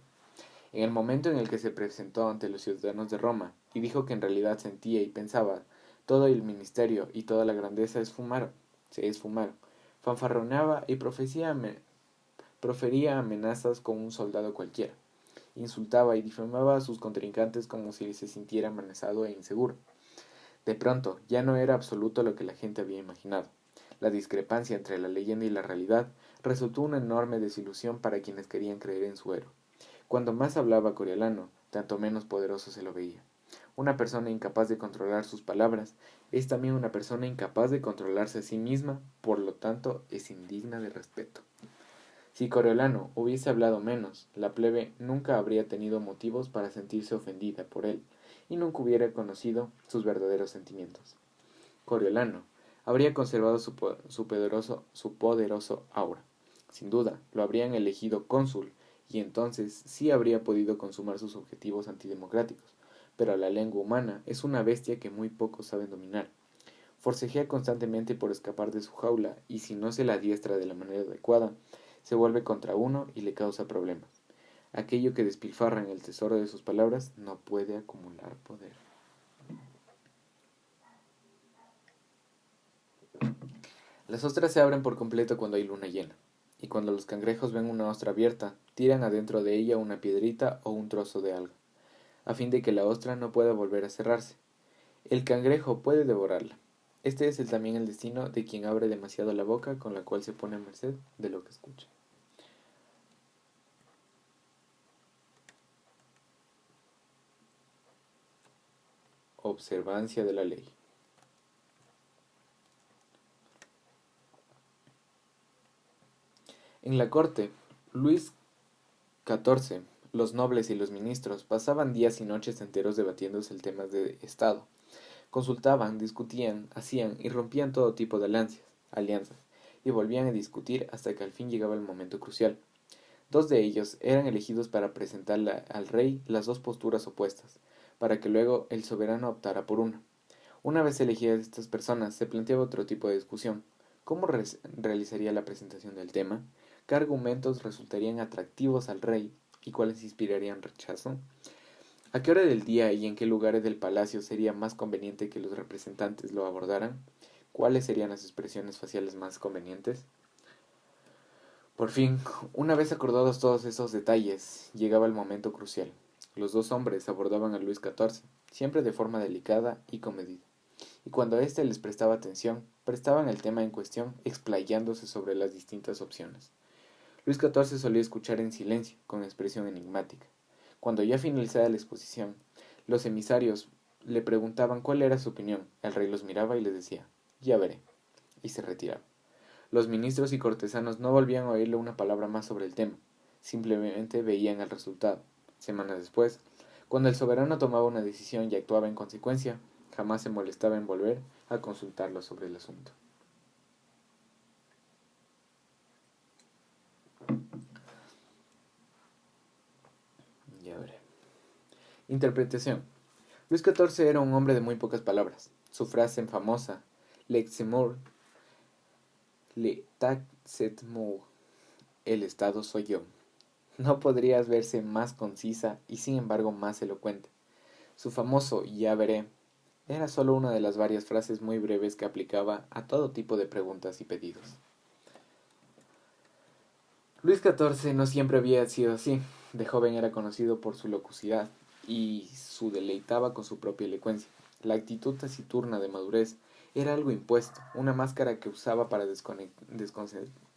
Speaker 1: en el momento en el que se presentó ante los ciudadanos de Roma y dijo que en realidad sentía y pensaba todo el ministerio y toda la grandeza se esfumaron, fanfarroneaba y profería amenazas como un soldado cualquiera, insultaba y difamaba a sus contrincantes como si se sintiera amenazado e inseguro. De pronto, ya no era absoluto lo que la gente había imaginado. La discrepancia entre la leyenda y la realidad resultó una enorme desilusión para quienes querían creer en su héroe. Cuando más hablaba Coriolano, tanto menos poderoso se lo veía. Una persona incapaz de controlar sus palabras es también una persona incapaz de controlarse a sí misma, por lo tanto es indigna de respeto. Si Coriolano hubiese hablado menos, la plebe nunca habría tenido motivos para sentirse ofendida por él, y nunca hubiera conocido sus verdaderos sentimientos. Coriolano habría conservado su poderoso aura. Sin duda, lo habrían elegido cónsul, y entonces sí habría podido consumar sus objetivos antidemocráticos, pero la lengua humana es una bestia que muy pocos saben dominar. Forcejea constantemente por escapar de su jaula, y si no se la adiestra de la manera adecuada, se vuelve contra uno y le causa problemas. Aquello que despilfarra en el tesoro de sus palabras no puede acumular poder. Las ostras se abren por completo cuando hay luna llena, y cuando los cangrejos ven una ostra abierta, tiran adentro de ella una piedrita o un trozo de alga, a fin de que la ostra no pueda volver a cerrarse. El cangrejo puede devorarla. Este es también el destino de quien abre demasiado la boca, con la cual se pone a merced de lo que escucha. Observancia de la ley. En la corte, Luis XIV, los nobles y los ministros pasaban días y noches enteros debatiéndose el tema de Estado. Consultaban, discutían, hacían y rompían todo tipo de alianzas, y volvían a discutir hasta que al fin llegaba el momento crucial. Dos de ellos eran elegidos para presentar al rey las dos posturas opuestas, para que luego el soberano optara por una. Una vez elegidas estas personas, se planteaba otro tipo de discusión. ¿Cómo realizaría la presentación del tema? ¿Qué argumentos resultarían atractivos al rey y cuáles inspirarían rechazo? ¿A qué hora del día y en qué lugares del palacio sería más conveniente que los representantes lo abordaran? ¿Cuáles serían las expresiones faciales más convenientes? Por fin, una vez acordados todos esos detalles, llegaba el momento crucial. Los dos hombres abordaban a Luis XIV, siempre de forma delicada y comedida, y cuando éste les prestaba atención, prestaban el tema en cuestión explayándose sobre las distintas opciones. Luis XIV solía escuchar en silencio, con expresión enigmática. Cuando ya finalizada la exposición, los emisarios le preguntaban cuál era su opinión. El rey los miraba y les decía, ya veré, y se retiraba. Los ministros y cortesanos no volvían a oírle una palabra más sobre el tema, simplemente veían el resultado. Semanas después, cuando el soberano tomaba una decisión y actuaba en consecuencia, jamás se molestaba en volver a consultarlo sobre el asunto. Ya veré. Interpretación. Luis XIV era un hombre de muy pocas palabras. Su frase famosa, L'exemur, le taxet mou, el Estado soy yo, no podría verse más concisa y sin embargo más elocuente. Su famoso ya veré era solo una de las varias frases muy breves que aplicaba a todo tipo de preguntas y pedidos. Luis XIV no siempre había sido así. De joven era conocido por su locuacidad y su deleitaba con su propia elocuencia. La actitud taciturna de madurez era algo impuesto, una máscara que usaba para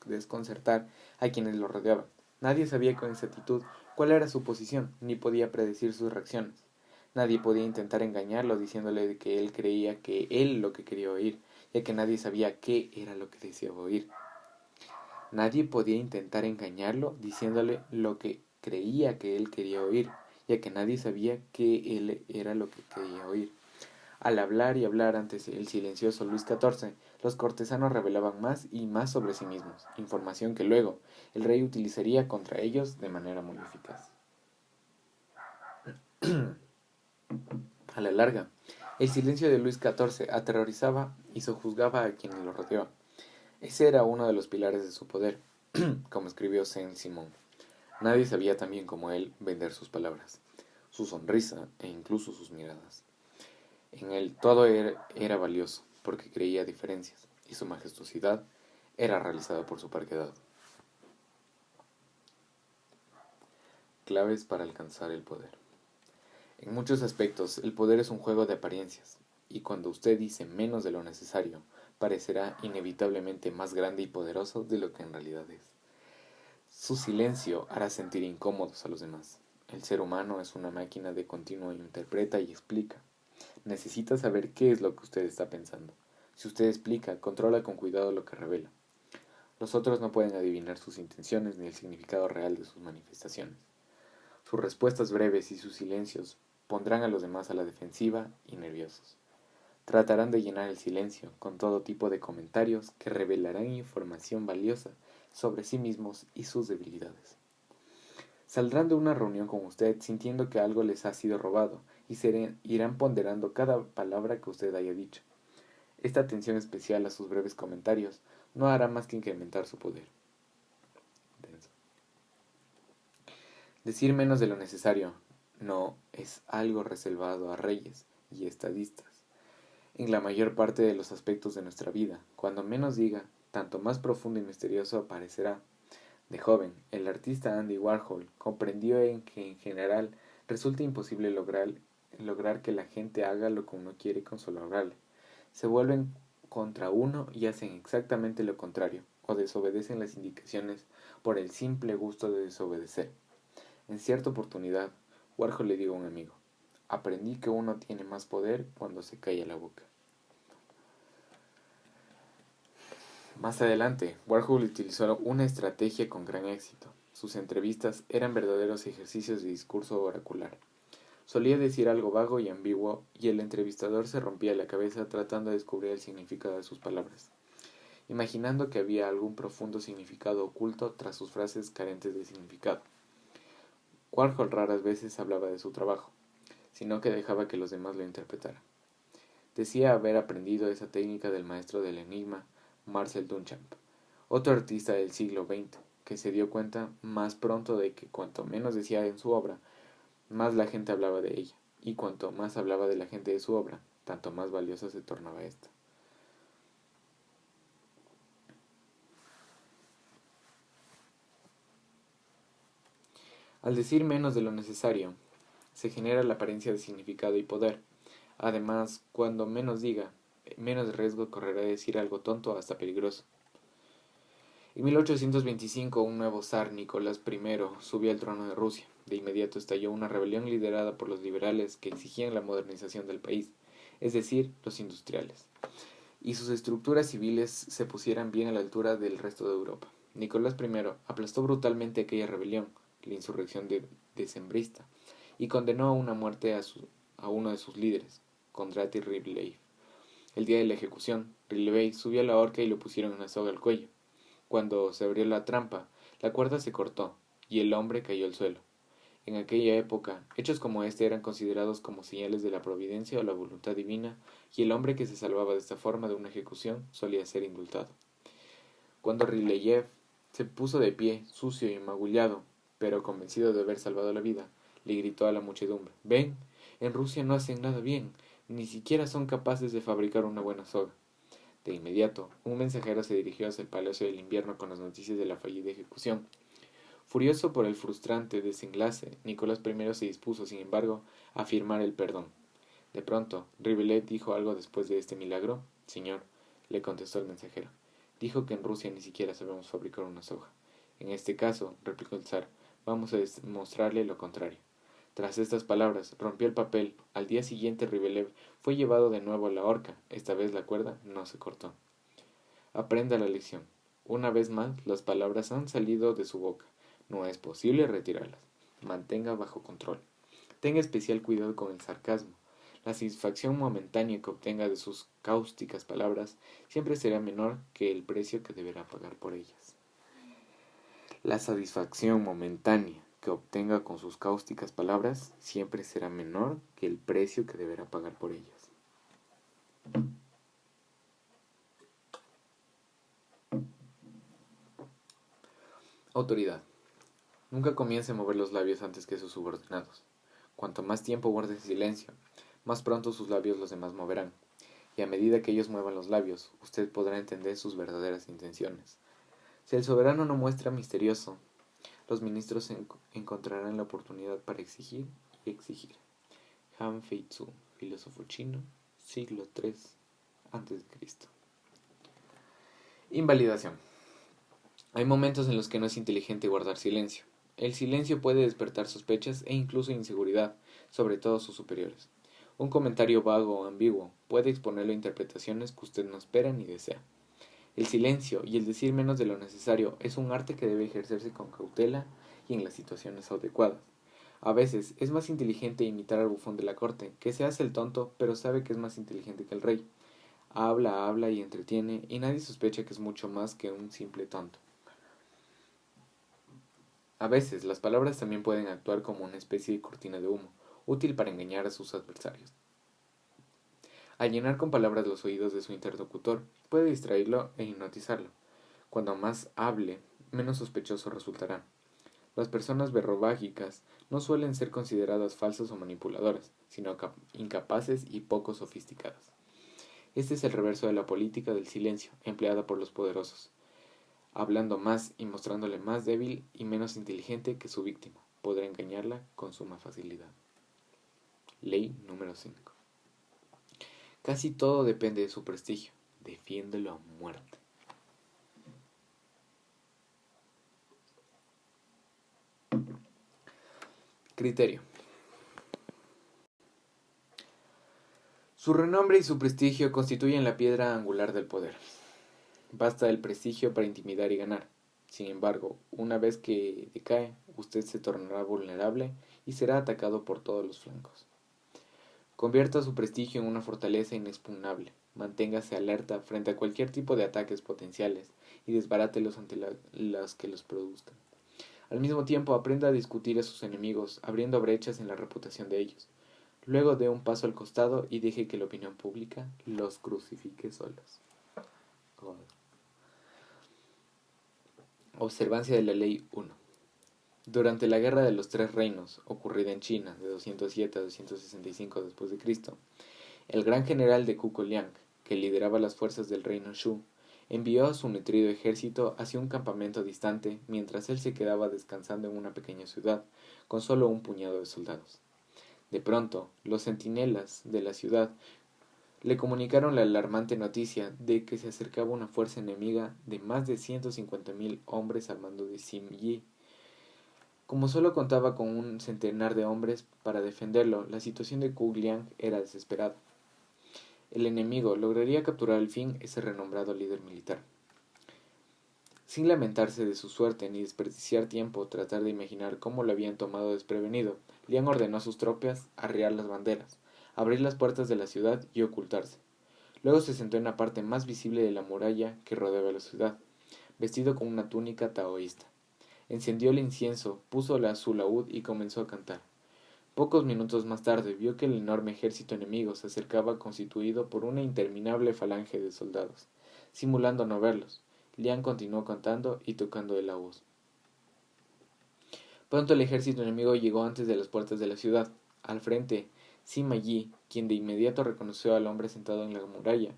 Speaker 1: desconcertar a quienes lo rodeaban. Nadie sabía con exactitud cuál era su posición, ni podía predecir sus reacciones. Nadie podía intentar engañarlo diciéndole que él creía que él lo que quería oír, ya que nadie sabía qué era lo que deseaba oír. Nadie podía intentar engañarlo diciéndole lo que creía que él quería oír, ya que nadie sabía qué él era lo que quería oír. Al hablar y hablar ante el silencioso Luis XIV, los cortesanos revelaban más y más sobre sí mismos, información que luego el rey utilizaría contra ellos de manera muy eficaz. A la larga, el silencio de Luis XIV aterrorizaba y sojuzgaba a quienes lo rodeaban. Ese era uno de los pilares de su poder, como escribió Saint-Simon. Nadie sabía tan bien como él vender sus palabras, su sonrisa e incluso sus miradas. En él todo era valioso, porque creía diferencias, y su majestuosidad era realizada por su parquedad. Claves para alcanzar el poder. En muchos aspectos, el poder es un juego de apariencias, y cuando usted dice menos de lo necesario, parecerá inevitablemente más grande y poderoso de lo que en realidad es. Su silencio hará sentir incómodos a los demás. El ser humano es una máquina de continuo interpreta y explica. Necesita saber qué es lo que usted está pensando. Si usted explica, controla con cuidado lo que revela. Los otros no pueden adivinar sus intenciones ni el significado real de sus manifestaciones. Sus respuestas breves y sus silencios pondrán a los demás a la defensiva y nerviosos. Tratarán de llenar el silencio con todo tipo de comentarios que revelarán información valiosa sobre sí mismos y sus debilidades. Saldrán de una reunión con usted sintiendo que algo les ha sido robado y irán ponderando cada palabra que usted haya dicho. Esta atención especial a sus breves comentarios no hará más que incrementar su poder. Decir menos de lo necesario no es algo reservado a reyes y estadistas. En la mayor parte de los aspectos de nuestra vida, cuando menos diga, tanto más profundo y misterioso parecerá. De joven, el artista Andy Warhol comprendió que en general resulta imposible lograr que la gente haga lo que uno quiere con solo hablarle. Se vuelven contra uno y hacen exactamente lo contrario, o desobedecen las indicaciones por el simple gusto de desobedecer. En cierta oportunidad, Warhol le dijo a un amigo, aprendí que uno tiene más poder cuando se calla la boca. Más adelante, Warhol utilizó una estrategia con gran éxito. Sus entrevistas eran verdaderos ejercicios de discurso oracular. Solía decir algo vago y ambiguo y el entrevistador se rompía la cabeza tratando de descubrir el significado de sus palabras, imaginando que había algún profundo significado oculto tras sus frases carentes de significado. Warhol raras veces hablaba de su trabajo, sino que dejaba que los demás lo interpretaran. Decía haber aprendido esa técnica del maestro del enigma, Marcel Duchamp, otro artista del siglo XX, que se dio cuenta más pronto de que cuanto menos decía en su obra, más la gente hablaba de ella, y cuanto más hablaba de la gente de su obra, tanto más valiosa se tornaba esta. Al decir menos de lo necesario, se genera la apariencia de significado y poder. Además, cuando menos diga, menos riesgo correrá de decir algo tonto hasta peligroso. En 1825, un nuevo zar, Nicolás I, subió al trono de Rusia. De inmediato estalló una rebelión liderada por los liberales que exigían la modernización del país, es decir, los industriales, y sus estructuras civiles se pusieran bien a la altura del resto de Europa. Nicolás I aplastó brutalmente aquella rebelión, la insurrección decembrista, y condenó a una muerte a uno de sus líderes, Kondraty Ryblev. El día de la ejecución, Ryblev subió a la horca y le pusieron una soga al cuello. Cuando se abrió la trampa, la cuerda se cortó y el hombre cayó al suelo. En aquella época, hechos como este eran considerados como señales de la providencia o la voluntad divina, y el hombre que se salvaba de esta forma de una ejecución solía ser indultado. Cuando Ryleyev se puso de pie, sucio y magullado, pero convencido de haber salvado la vida, le gritó a la muchedumbre: «Ven, en Rusia no hacen nada bien, ni siquiera son capaces de fabricar una buena soga». De inmediato, un mensajero se dirigió hacia el Palacio del Invierno con las noticias de la fallida ejecución. Furioso por el frustrante desenlace, Nicolás I se dispuso, sin embargo, a firmar el perdón. De pronto, Ryblev dijo algo después de este milagro. «Señor», le contestó el mensajero, «dijo que en Rusia ni siquiera sabemos fabricar una soga». «En este caso», replicó el zar, «vamos a demostrarle lo contrario». Tras estas palabras, rompió el papel. Al día siguiente, Ryblev fue llevado de nuevo a la horca. Esta vez la cuerda no se cortó. Aprenda la lección. Una vez más, las palabras han salido de su boca. No es posible retirarlas. Mantenga bajo control. Tenga especial cuidado con el sarcasmo. La satisfacción momentánea que obtenga de sus cáusticas palabras siempre será menor que el precio que deberá pagar por ellas. La satisfacción momentánea que obtenga con sus cáusticas palabras siempre será menor que el precio que deberá pagar por ellas. Autoridad. Nunca comience a mover los labios antes que sus subordinados. Cuanto más tiempo guarde silencio, más pronto sus labios los demás moverán, y a medida que ellos muevan los labios, usted podrá entender sus verdaderas intenciones. Si el soberano no muestra misterioso, los ministros encontrarán la oportunidad para exigir y exigir. Han Fei-tzu, filósofo chino, siglo III a.C. Invalidación. Hay momentos en los que no es inteligente guardar silencio. El silencio puede despertar sospechas e incluso inseguridad, sobre todo sus superiores. Un comentario vago o ambiguo puede exponerlo a interpretaciones que usted no espera ni desea. El silencio y el decir menos de lo necesario es un arte que debe ejercerse con cautela y en las situaciones adecuadas. A veces es más inteligente imitar al bufón de la corte, que se hace el tonto, pero sabe que es más inteligente que el rey. Habla y entretiene, y nadie sospecha que es mucho más que un simple tonto. A veces las palabras también pueden actuar como una especie de cortina de humo, útil para engañar a sus adversarios. Al llenar con palabras los oídos de su interlocutor, puede distraerlo e hipnotizarlo. Cuando más hable, menos sospechoso resultará. Las personas verborrágicas no suelen ser consideradas falsas o manipuladoras, sino incapaces y poco sofisticadas. Este es el reverso de la política del silencio, empleada por los poderosos, hablando más y mostrándole más débil y menos inteligente que su víctima. Podrá engañarla con suma facilidad. Ley número 5. Casi todo depende de su prestigio. Defiéndelo a muerte. Criterio. Su renombre y su prestigio constituyen la piedra angular del poder. Basta el prestigio para intimidar y ganar. Sin embargo, una vez que decae, usted se tornará vulnerable y será atacado por todos los flancos. Convierta su prestigio en una fortaleza inexpugnable. Manténgase alerta frente a cualquier tipo de ataques potenciales y desbarátelos ante las que los produzcan. Al mismo tiempo, aprenda a discutir a sus enemigos, abriendo brechas en la reputación de ellos. Luego dé un paso al costado y deje que la opinión pública los crucifique solos. Observancia de la Ley 1. Durante la Guerra de los Tres Reinos, ocurrida en China de 207 a 265 d.C., el gran general de Kuko Liang, que lideraba las fuerzas del reino Shu, Envió a su nutrido ejército hacia un campamento distante, mientras él se quedaba descansando en una pequeña ciudad, con solo un puñado de soldados. De pronto, los centinelas de la ciudad le comunicaron la alarmante noticia de que se acercaba una fuerza enemiga de más de 150.000 hombres al mando de Sima Yi. Como solo contaba con un centenar de hombres para defenderlo, la situación de Ku Liang era desesperada. El enemigo lograría capturar al fin ese renombrado líder militar. Sin lamentarse de su suerte ni desperdiciar tiempo o tratar de imaginar cómo lo habían tomado desprevenido, Liang ordenó a sus tropas arriar las banderas, abrir las puertas de la ciudad y ocultarse. Luego se sentó en la parte más visible de la muralla que rodeaba la ciudad, vestido con una túnica taoísta. Encendió el incienso, puso su laúd y comenzó a cantar. Pocos minutos más tarde vio que el enorme ejército enemigo se acercaba constituido por una interminable falange de soldados. Simulando no verlos, Liang continuó cantando y tocando el laúd. Pronto el ejército enemigo llegó antes de las puertas de la ciudad. Al frente, Sima Yi, quien de inmediato reconoció al hombre sentado en la muralla.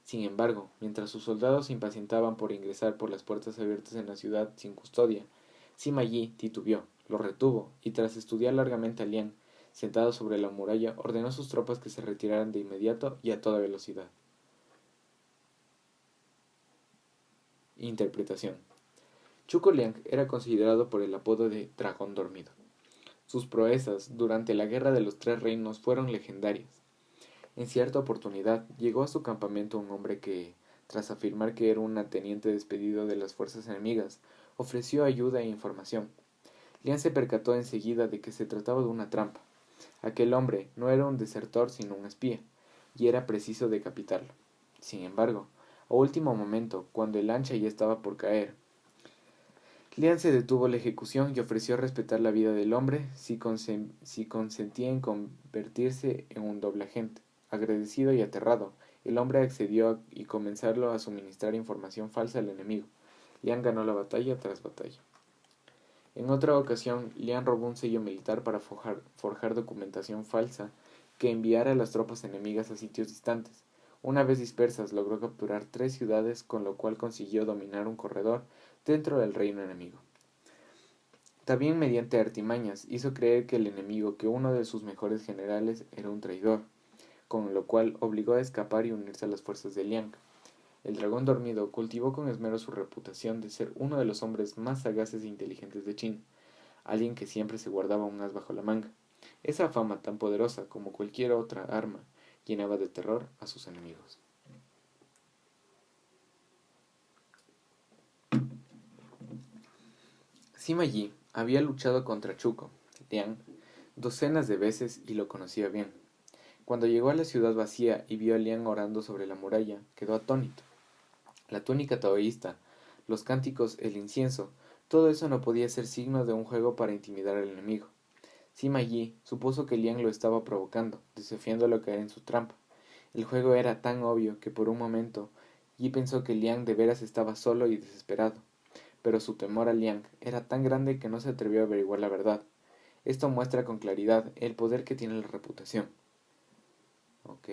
Speaker 1: Sin embargo, mientras sus soldados se impacientaban por ingresar por las puertas abiertas en la ciudad sin custodia, Sima Yi titubeó, lo retuvo y tras estudiar largamente a Liang, sentado sobre la muralla, ordenó a sus tropas que se retiraran de inmediato y a toda velocidad. Interpretación. Zhuge Liang era considerado por el apodo de Dragón Dormido. Sus proezas durante la Guerra de los Tres Reinos fueron legendarias. En cierta oportunidad llegó a su campamento un hombre que, tras afirmar que era un teniente despedido de las fuerzas enemigas, ofreció ayuda e información. Liang se percató enseguida de que se trataba de una trampa. Aquel hombre no era un desertor sino un espía, y era preciso decapitarlo. Sin embargo, a último momento, cuando el lancha ya estaba por caer, Liang se detuvo la ejecución y ofreció respetar la vida del hombre si consentía en convertirse en un doble agente. Agradecido y aterrado, el hombre accedió y comenzarlo a suministrar información falsa al enemigo. Liang ganó la batalla tras batalla. En otra ocasión, Liang robó un sello militar para forjar documentación falsa que enviara a las tropas enemigas a sitios distantes. Una vez dispersas, logró capturar 3 ciudades, con lo cual consiguió dominar un corredor dentro del reino enemigo. También mediante artimañas hizo creer que el enemigo que uno de sus mejores generales era un traidor, con lo cual obligó a escapar y unirse a las fuerzas de Liang. El dragón dormido cultivó con esmero su reputación de ser uno de los hombres más sagaces e inteligentes de China, alguien que siempre se guardaba un as bajo la manga. Esa fama, tan poderosa como cualquier otra arma, llenaba de terror a sus enemigos. Sima Yi había luchado contra Zhuge Liang docenas de veces y lo conocía bien. Cuando llegó a la ciudad vacía y vio a Liang orando sobre la muralla, quedó atónito. La túnica taoísta, los cánticos, el incienso, todo eso no podía ser signo de un juego para intimidar al enemigo. Sima Yi supuso que Liang lo estaba provocando, desafiándolo a caer en su trampa. El juego era tan obvio que por un momento Yi pensó que Liang de veras estaba solo y desesperado, pero su temor a Liang era tan grande que no se atrevió a averiguar la verdad. Esto muestra con claridad el poder que tiene la reputación. Ok.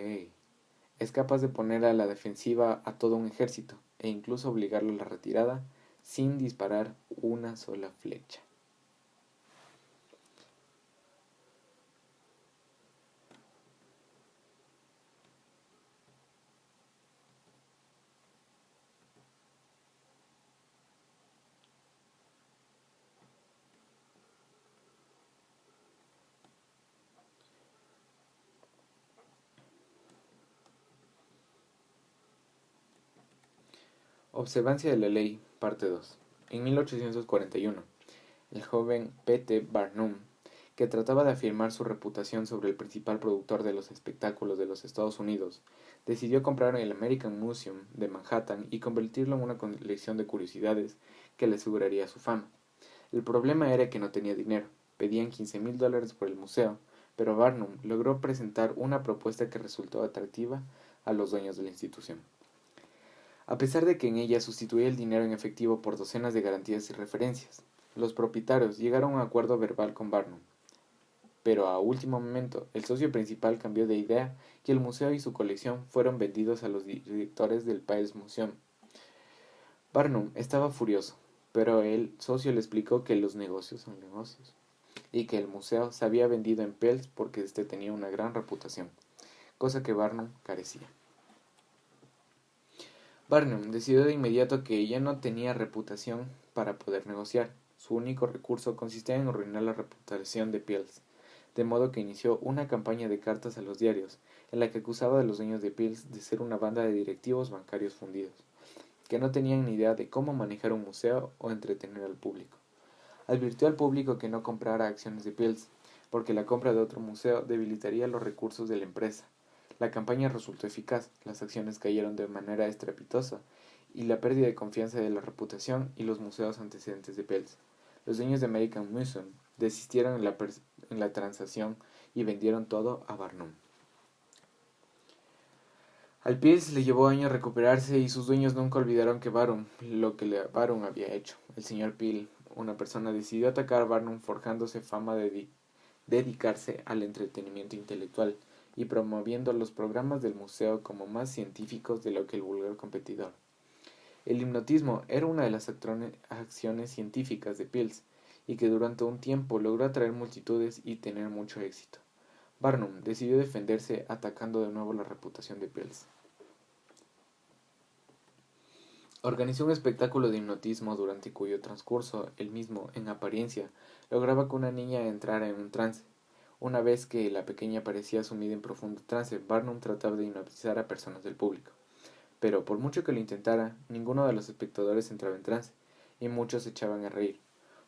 Speaker 1: Es capaz de poner a la defensiva a todo un ejército e incluso obligarlo a la retirada sin disparar una sola flecha. Observancia de la ley, parte 2. En 1841, el joven P. T. Barnum, que trataba de afirmar su reputación sobre el principal productor de los espectáculos de los Estados Unidos, decidió comprar el American Museum de Manhattan y convertirlo en una colección de curiosidades que le aseguraría su fama. El problema era que no tenía dinero, pedían $15,000 por el museo, pero Barnum logró presentar una propuesta que resultó atractiva a los dueños de la institución. A pesar de que en ella sustituía el dinero en efectivo por docenas de garantías y referencias, los propietarios llegaron a un acuerdo verbal con Barnum. Pero a último momento, el socio principal cambió de idea y el museo y su colección fueron vendidos a los directores del Paris Museum. Barnum estaba furioso, pero el socio le explicó que los negocios son negocios y que el museo se había vendido en Pels porque éste tenía una gran reputación, cosa que Barnum carecía. Barnum decidió de inmediato que ya no tenía reputación para poder negociar. Su único recurso consistía en arruinar la reputación de Pels, de modo que inició una campaña de cartas a los diarios, en la que acusaba a los dueños de Pels de ser una banda de directivos bancarios fundidos, que no tenían ni idea de cómo manejar un museo o entretener al público. Advirtió al público que no comprara acciones de Pils, porque la compra de otro museo debilitaría los recursos de la empresa. La campaña resultó eficaz, las acciones cayeron de manera estrepitosa, y la pérdida de confianza de la reputación y los museos antecedentes de Pels. Los dueños de American Museum desistieron en la transacción y vendieron todo a Barnum. Al Pils le llevó años recuperarse y sus dueños nunca olvidaron que lo que Barnum había hecho. El señor Peel, una persona, decidió atacar a Barnum forjándose fama de dedicarse al entretenimiento intelectual y promoviendo los programas del museo como más científicos de lo que el vulgar competidor. El hipnotismo era una de las acciones científicas de Pils y que durante un tiempo logró atraer multitudes y tener mucho éxito. Barnum decidió defenderse atacando de nuevo la reputación de Pils. Organizó un espectáculo de hipnotismo durante cuyo transcurso él mismo, en apariencia, lograba que una niña entrara en un trance. Una vez que la pequeña parecía sumida en profundo trance, Barnum trataba de hipnotizar a personas del público. Pero por mucho que lo intentara, ninguno de los espectadores entraba en trance, y muchos se echaban a reír.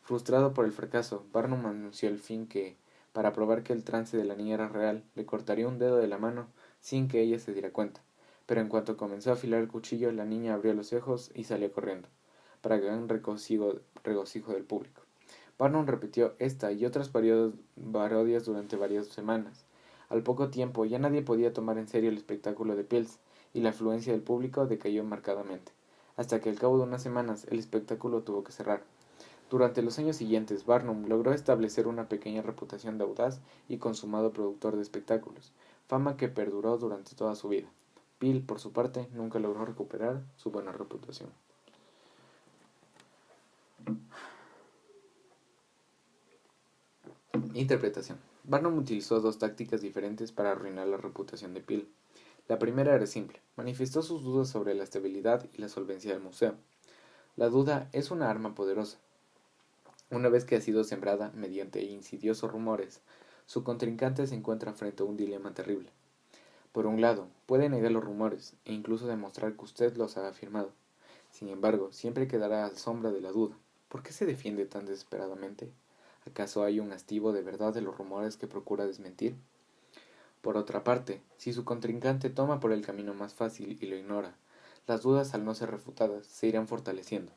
Speaker 1: Frustrado por el fracaso, Barnum anunció al fin que, para probar que el trance de la niña era real, le cortaría un dedo de la mano sin que ella se diera cuenta. Pero en cuanto comenzó a afilar el cuchillo, la niña abrió los ojos y salió corriendo, para gran regocijo del público. Barnum repitió esta y otras parodias durante varias semanas. Al poco tiempo ya nadie podía tomar en serio el espectáculo de Pils, y la afluencia del público decayó marcadamente, hasta que al cabo de unas semanas el espectáculo tuvo que cerrar. Durante los años siguientes, Barnum logró establecer una pequeña reputación de audaz y consumado productor de espectáculos, fama que perduró durante toda su vida. Peel, por su parte, nunca logró recuperar su buena reputación. Interpretación. Barnum utilizó dos tácticas diferentes para arruinar la reputación de Peel. La primera era simple. Manifestó sus dudas sobre la estabilidad y la solvencia del museo. La duda es una arma poderosa. Una vez que ha sido sembrada mediante insidiosos rumores, su contrincante se encuentra frente a un dilema terrible. Por un lado, puede negar los rumores e incluso demostrar que usted los ha afirmado. Sin embargo, siempre quedará a sombra de la duda. ¿Por qué se defiende tan desesperadamente? ¿Acaso hay un hastío de verdad de los rumores que procura desmentir? Por otra parte, si su contrincante toma por el camino más fácil y lo ignora, las dudas, al no ser refutadas, se irán fortaleciendo.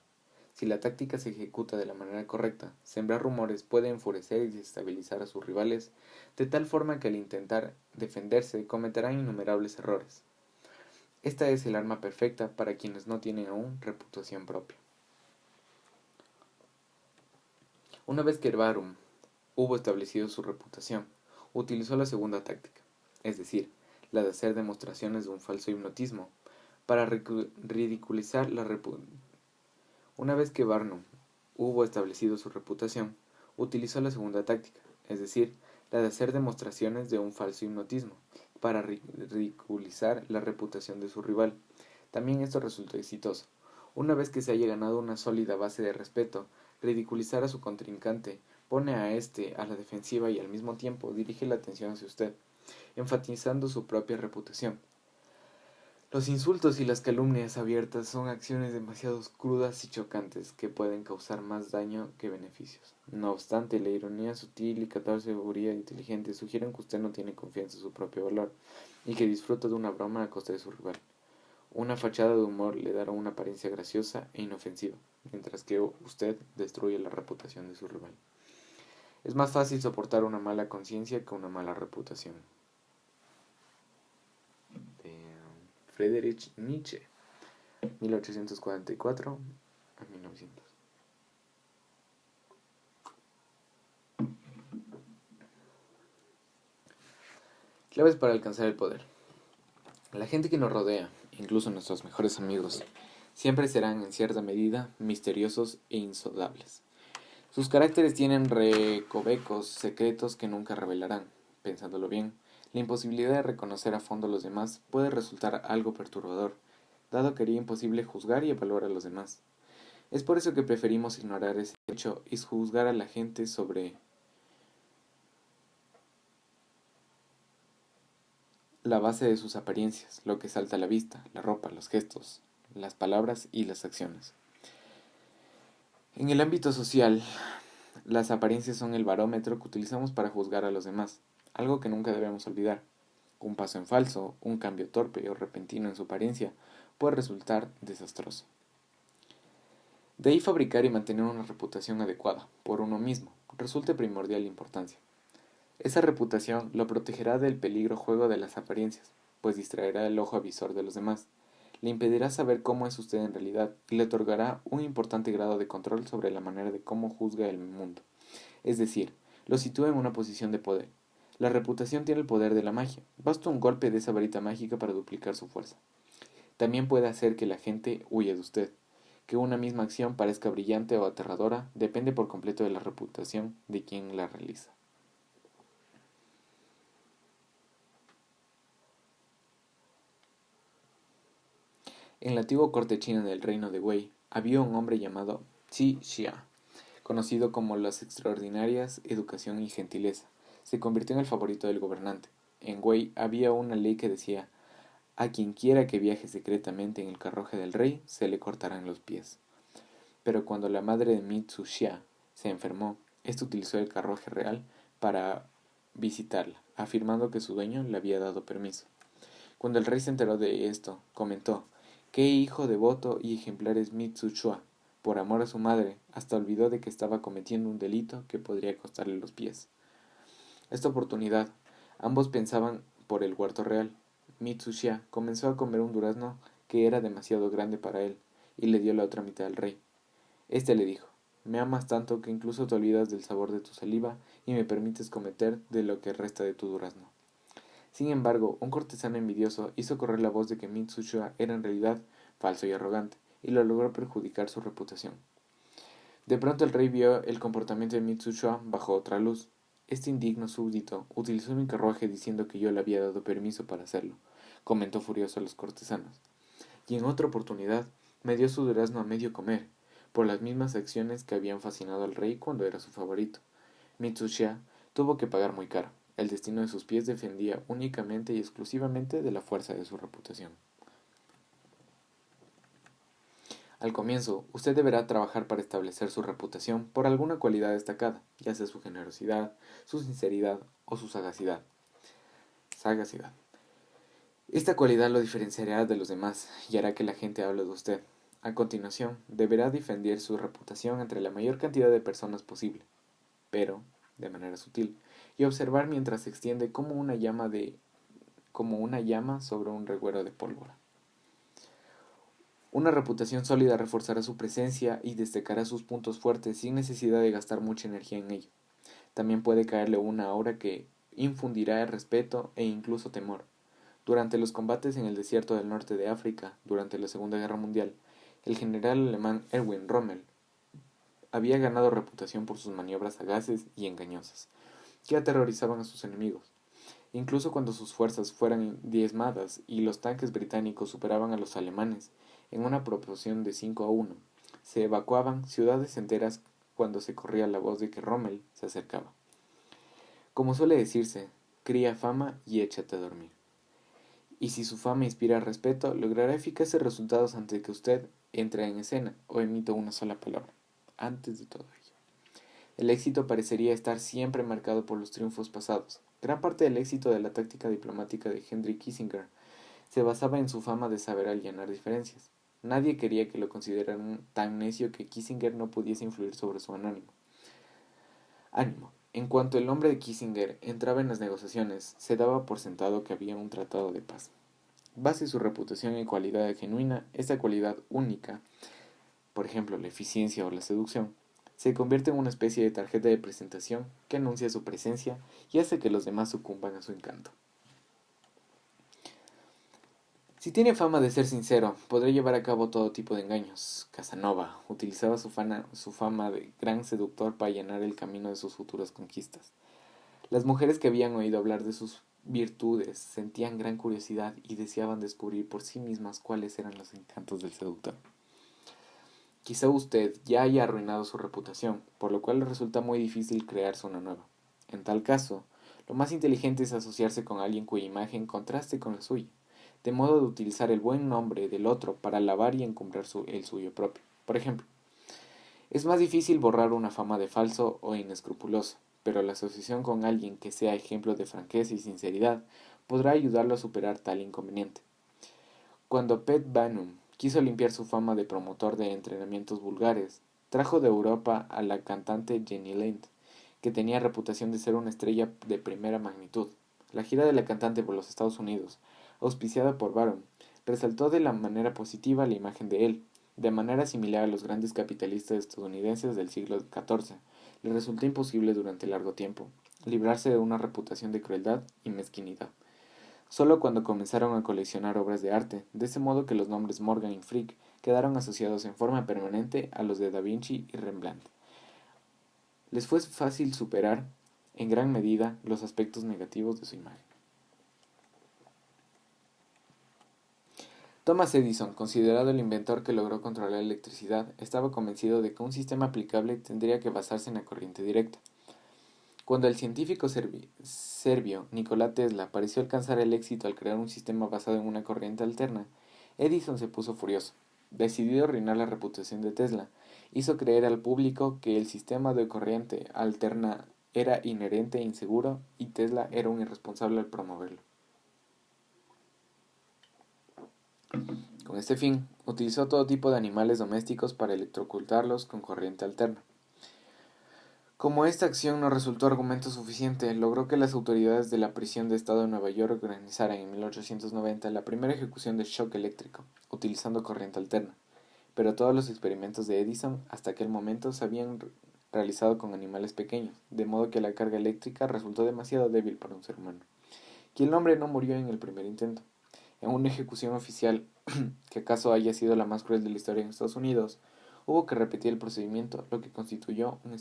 Speaker 1: Si la táctica se ejecuta de la manera correcta, sembrar rumores puede enfurecer y desestabilizar a sus rivales, de tal forma que al intentar defenderse cometerán innumerables errores. Esta es el arma perfecta para quienes no tienen aún reputación propia. Una vez que Barnum hubo establecido su reputación, utilizó la segunda táctica, es decir, la de hacer demostraciones de un falso hipnotismo, para ridiculizar la reputación. Una vez que Barnum hubo establecido su reputación, utilizó la segunda táctica, es decir, la de hacer demostraciones de un falso hipnotismo, para ridiculizar la reputación de su rival. También esto resultó exitoso. Una vez que se haya ganado una sólida base de respeto, ridiculizar a su contrincante pone a éste a la defensiva y al mismo tiempo dirige la atención hacia usted, enfatizando su propia reputación. Los insultos y las calumnias abiertas son acciones demasiado crudas y chocantes que pueden causar más daño que beneficios. No obstante, la ironía sutil y seguridad inteligente sugieren que usted no tiene confianza en su propio valor y que disfruta de una broma a costa de su rival. Una fachada de humor le dará una apariencia graciosa e inofensiva, mientras que usted destruye la reputación de su rival. Es más fácil soportar una mala conciencia que una mala reputación. Friedrich Nietzsche, 1844 a 1900. Claves para alcanzar el poder. La gente que nos rodea, incluso nuestros mejores amigos, Siempre serán, en cierta medida, misteriosos e insondables. Sus caracteres tienen recovecos secretos que nunca revelarán. Pensándolo bien, la imposibilidad de reconocer a fondo a los demás puede resultar algo perturbador, dado que haría imposible juzgar y evaluar a los demás. Es por eso que preferimos ignorar ese hecho y juzgar a la gente sobre la base de sus apariencias, lo que salta a la vista, la ropa, los gestos, las palabras y las acciones. En el ámbito social, las apariencias son el barómetro que utilizamos para juzgar a los demás, algo que nunca debemos olvidar. Un paso en falso, un cambio torpe o repentino en su apariencia puede resultar desastroso. De ahí fabricar y mantener una reputación adecuada, por uno mismo, resulta primordial importancia. Esa reputación lo protegerá del peligro juego de las apariencias, pues distraerá el ojo avisor de los demás, le impedirá saber cómo es usted en realidad y le otorgará un importante grado de control sobre la manera de cómo juzga el mundo. Es decir, lo sitúa en una posición de poder. La reputación tiene el poder de la magia. Basta un golpe de esa varita mágica para duplicar su fuerza. También puede hacer que la gente huya de usted. Que una misma acción parezca brillante o aterradora depende por completo de la reputación de quien la realiza. En la antigua corte china del reino de Wei había un hombre llamado Qi Xia, conocido como las extraordinarias educación y gentileza. Se convirtió en el favorito del gobernante. En Wei había una ley que decía: a quien quiera que viaje secretamente en el carruaje del rey, se le cortarán los pies. Pero cuando la madre de Mitsu Xia se enfermó, éste utilizó el carruaje real para visitarla, afirmando que su dueño le había dado permiso. Cuando el rey se enteró de esto, comentó: «Qué hijo devoto y ejemplar es Mitsu Xia. Por amor a su madre, hasta olvidó de que estaba cometiendo un delito que podría costarle los pies». Esta oportunidad, ambos pensaban por el huerto real. Mitsu Xia comenzó a comer un durazno que era demasiado grande para él, y le dio la otra mitad al rey. Este le dijo: «Me amas tanto que incluso te olvidas del sabor de tu saliva y me permites cometer de lo que resta de tu durazno». Sin embargo, un cortesano envidioso hizo correr la voz de que Mitsushua era en realidad falso y arrogante, y lo logró perjudicar su reputación. De pronto el rey vio el comportamiento de Mitsushua bajo otra luz. Este indigno súbdito utilizó mi carruaje diciendo que yo le había dado permiso para hacerlo, comentó furioso a los cortesanos. Y en otra oportunidad me dio su durazno a medio comer, por las mismas acciones que habían fascinado al rey cuando era su favorito. Mitsushia tuvo que pagar muy caro. El destino de sus pies dependía únicamente y exclusivamente de la fuerza de su reputación. Al comienzo, usted deberá trabajar para establecer su reputación por alguna cualidad destacada, ya sea su generosidad, su sinceridad o su sagacidad. Esta cualidad lo diferenciará de los demás y hará que la gente hable de usted. A continuación, deberá defender su reputación entre la mayor cantidad de personas posible, pero de manera sutil, y observar mientras se extiende como una llama sobre un reguero de pólvora. Una reputación sólida reforzará su presencia y destacará sus puntos fuertes sin necesidad de gastar mucha energía en ello. También puede caerle una aura que infundirá respeto e incluso temor. Durante los combates en el desierto del norte de África, durante la Segunda Guerra Mundial, el general alemán Erwin Rommel había ganado reputación por sus maniobras sagaces y engañosas, que aterrorizaban a sus enemigos. Incluso cuando sus fuerzas fueran diezmadas y los tanques británicos superaban a los alemanes en una proporción de 5-1, se evacuaban ciudades enteras cuando se corría la voz de que Rommel se acercaba. Como suele decirse, cría fama y échate a dormir. Y si su fama inspira respeto, logrará eficaces resultados antes de que usted entre en escena o emita una sola palabra. Antes de todo ello, el éxito parecería estar siempre marcado por los triunfos pasados. Gran parte del éxito de la táctica diplomática de Henry Kissinger se basaba en su fama de saber allanar diferencias. Nadie quería que lo consideraran tan necio que Kissinger no pudiese influir sobre su ánimo. En cuanto el nombre de Kissinger entraba en las negociaciones, se daba por sentado que había un tratado de paz. Base su reputación en cualidad genuina, esta cualidad única, por ejemplo la eficiencia o la seducción, se convierte en una especie de tarjeta de presentación que anuncia su presencia y hace que los demás sucumban a su encanto. Si tiene fama de ser sincero, podrá llevar a cabo todo tipo de engaños. Casanova utilizaba su fama de gran seductor para allanar el camino de sus futuras conquistas. Las mujeres que habían oído hablar de sus virtudes sentían gran curiosidad y deseaban descubrir por sí mismas cuáles eran los encantos del seductor. Quizá usted ya haya arruinado su reputación, por lo cual le resulta muy difícil crearse una nueva. En tal caso, lo más inteligente es asociarse con alguien cuya imagen contraste con la suya, de modo de utilizar el buen nombre del otro para alabar y encumbrar el suyo propio. Por ejemplo, es más difícil borrar una fama de falso o inescrupuloso, pero la asociación con alguien que sea ejemplo de franqueza y sinceridad podrá ayudarlo a superar tal inconveniente. Cuando Pet Banum quiso limpiar su fama de promotor de entrenamientos vulgares, trajo de Europa a la cantante Jenny Lind, que tenía reputación de ser una estrella de primera magnitud. La gira de la cantante por los Estados Unidos, auspiciada por Barnum, resaltó de la manera positiva la imagen de él. De manera similar a los grandes capitalistas estadounidenses del siglo XIV, le resultó imposible durante largo tiempo librarse de una reputación de crueldad y mezquinidad. Solo cuando comenzaron a coleccionar obras de arte, de ese modo que los nombres Morgan y Frick quedaron asociados en forma permanente a los de Da Vinci y Rembrandt. Les fue fácil superar, en gran medida, los aspectos negativos de su imagen. Thomas Edison, considerado el inventor que logró controlar la electricidad, estaba convencido de que un sistema aplicable tendría que basarse en la corriente directa. Cuando el científico serbio Nikola Tesla pareció alcanzar el éxito al crear un sistema basado en una corriente alterna, Edison se puso furioso. Decidido a arruinar la reputación de Tesla, hizo creer al público que el sistema de corriente alterna era inherente e inseguro y Tesla era un irresponsable al promoverlo. Con este fin, utilizó todo tipo de animales domésticos para electrocutarlos con corriente alterna. Como esta acción no resultó argumento suficiente, logró que las autoridades de la prisión de estado de Nueva York organizaran en 1890 la primera ejecución de shock eléctrico, utilizando corriente alterna. Pero todos los experimentos de Edison hasta aquel momento se habían realizado con animales pequeños, de modo que la carga eléctrica resultó demasiado débil para un ser humano. Y el hombre no murió en el primer intento. En una ejecución oficial, que acaso haya sido la más cruel de la historia en Estados Unidos, hubo que repetir el procedimiento, lo que constituyó un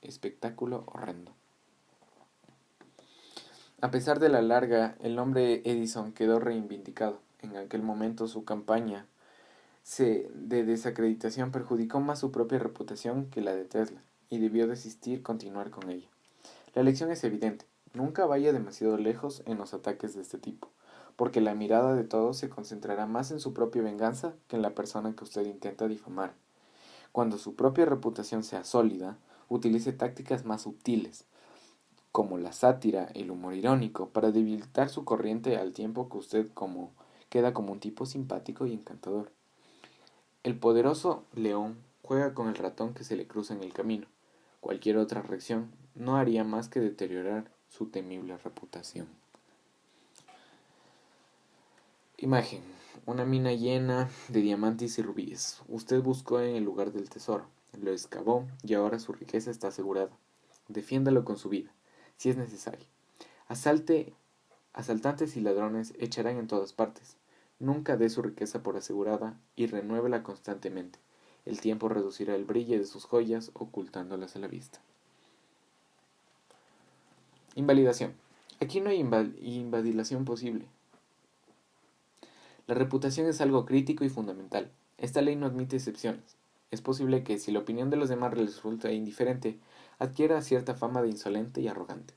Speaker 1: espectáculo horrendo. A pesar de la larga, el nombre Edison quedó reivindicado. En aquel momento su campaña de desacreditación perjudicó más su propia reputación que la de Tesla, y debió desistir continuar con ella. La lección es evidente: nunca vaya demasiado lejos en los ataques de este tipo, porque la mirada de todos se concentrará más en su propia venganza que en la persona que usted intenta difamar. Cuando su propia reputación sea sólida, utilice tácticas más sutiles, como la sátira y el humor irónico, para debilitar su corriente al tiempo que usted queda como un tipo simpático y encantador. El poderoso león juega con el ratón que se le cruza en el camino. Cualquier otra reacción no haría más que deteriorar su temible reputación. Imagen: una mina llena de diamantes y rubíes. Usted buscó en el lugar del tesoro, lo excavó y ahora su riqueza está asegurada. Defiéndalo con su vida, si es necesario. Asaltantes y ladrones echarán en todas partes. Nunca dé su riqueza por asegurada y renuévela constantemente. El tiempo reducirá el brillo de sus joyas ocultándolas a la vista. Invalidación. Aquí no hay invalidación posible. La reputación es algo crítico y fundamental. Esta ley no admite excepciones. Es posible que, si la opinión de los demás les resulta indiferente, adquiera cierta fama de insolente y arrogante,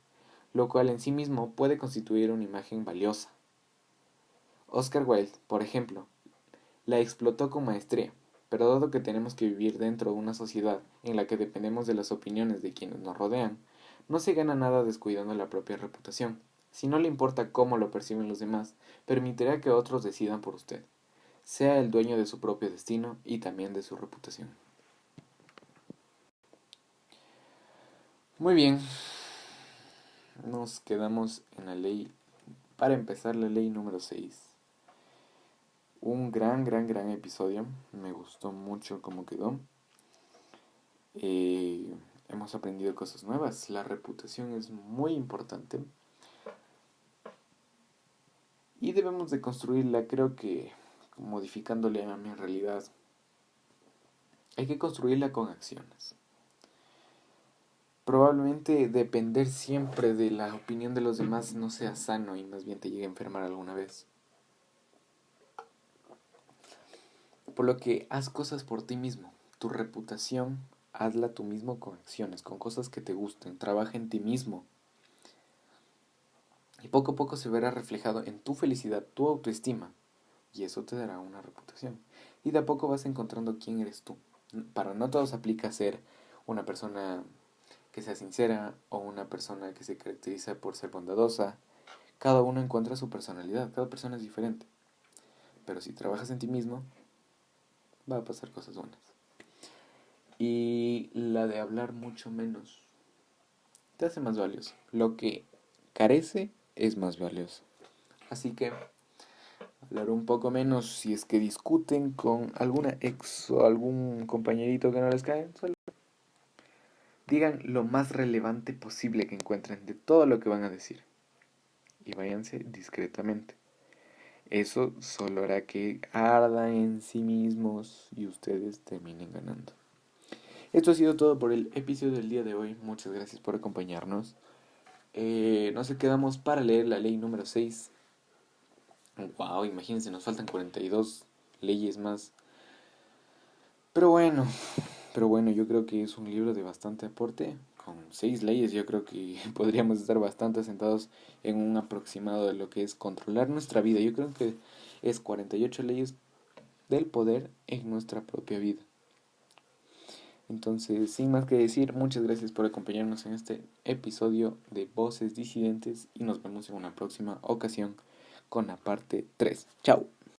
Speaker 1: lo cual en sí mismo puede constituir una imagen valiosa. Oscar Wilde, por ejemplo, la explotó con maestría, pero dado que tenemos que vivir dentro de una sociedad en la que dependemos de las opiniones de quienes nos rodean, no se gana nada descuidando la propia reputación. Si no le importa cómo lo perciben los demás, permitirá que otros decidan por usted. Sea el dueño de su propio destino y también de su reputación. Muy bien, nos quedamos en la ley, para empezar, la ley número 6. Un gran episodio, me gustó mucho cómo quedó. Hemos aprendido cosas nuevas, la reputación es muy importante y debemos de construirla, creo que modificándole a mi realidad. Hay que construirla con acciones. Probablemente depender siempre de la opinión de los demás no sea sano y más bien te llegue a enfermar alguna vez. Por lo que haz cosas por ti mismo. Tu reputación, hazla tú mismo con acciones, con cosas que te gusten. Trabaja en ti mismo. Y poco a poco se verá reflejado en tu felicidad, tu autoestima. Y eso te dará una reputación. Y de a poco vas encontrando quién eres tú. Para no todos aplica ser una persona que sea sincera o una persona que se caracteriza por ser bondadosa. Cada uno encuentra su personalidad, cada persona es diferente. Pero si trabajas en ti mismo, va a pasar cosas buenas. Y la de hablar mucho menos te hace más valioso. Lo que carece es más valioso. Así que hablar un poco menos si es que discuten con alguna ex o algún compañerito que no les cae. Solo digan lo más relevante posible que encuentren de todo lo que van a decir. Y váyanse discretamente. Eso solo hará que ardan en sí mismos y ustedes terminen ganando. Esto ha sido todo por el episodio del día de hoy. Muchas gracias por acompañarnos. Nos quedamos para leer la ley número 6. Wow, imagínense, nos faltan 42 leyes más. Pero bueno, yo creo que es un libro de bastante aporte. Con 6 leyes yo creo que podríamos estar bastante sentados en un aproximado de lo que es controlar nuestra vida. Yo creo que es 48 leyes del poder en nuestra propia vida. Entonces, sin más que decir, muchas gracias por acompañarnos en este episodio de Voces Disidentes y nos vemos en una próxima ocasión con la parte 3. Chao.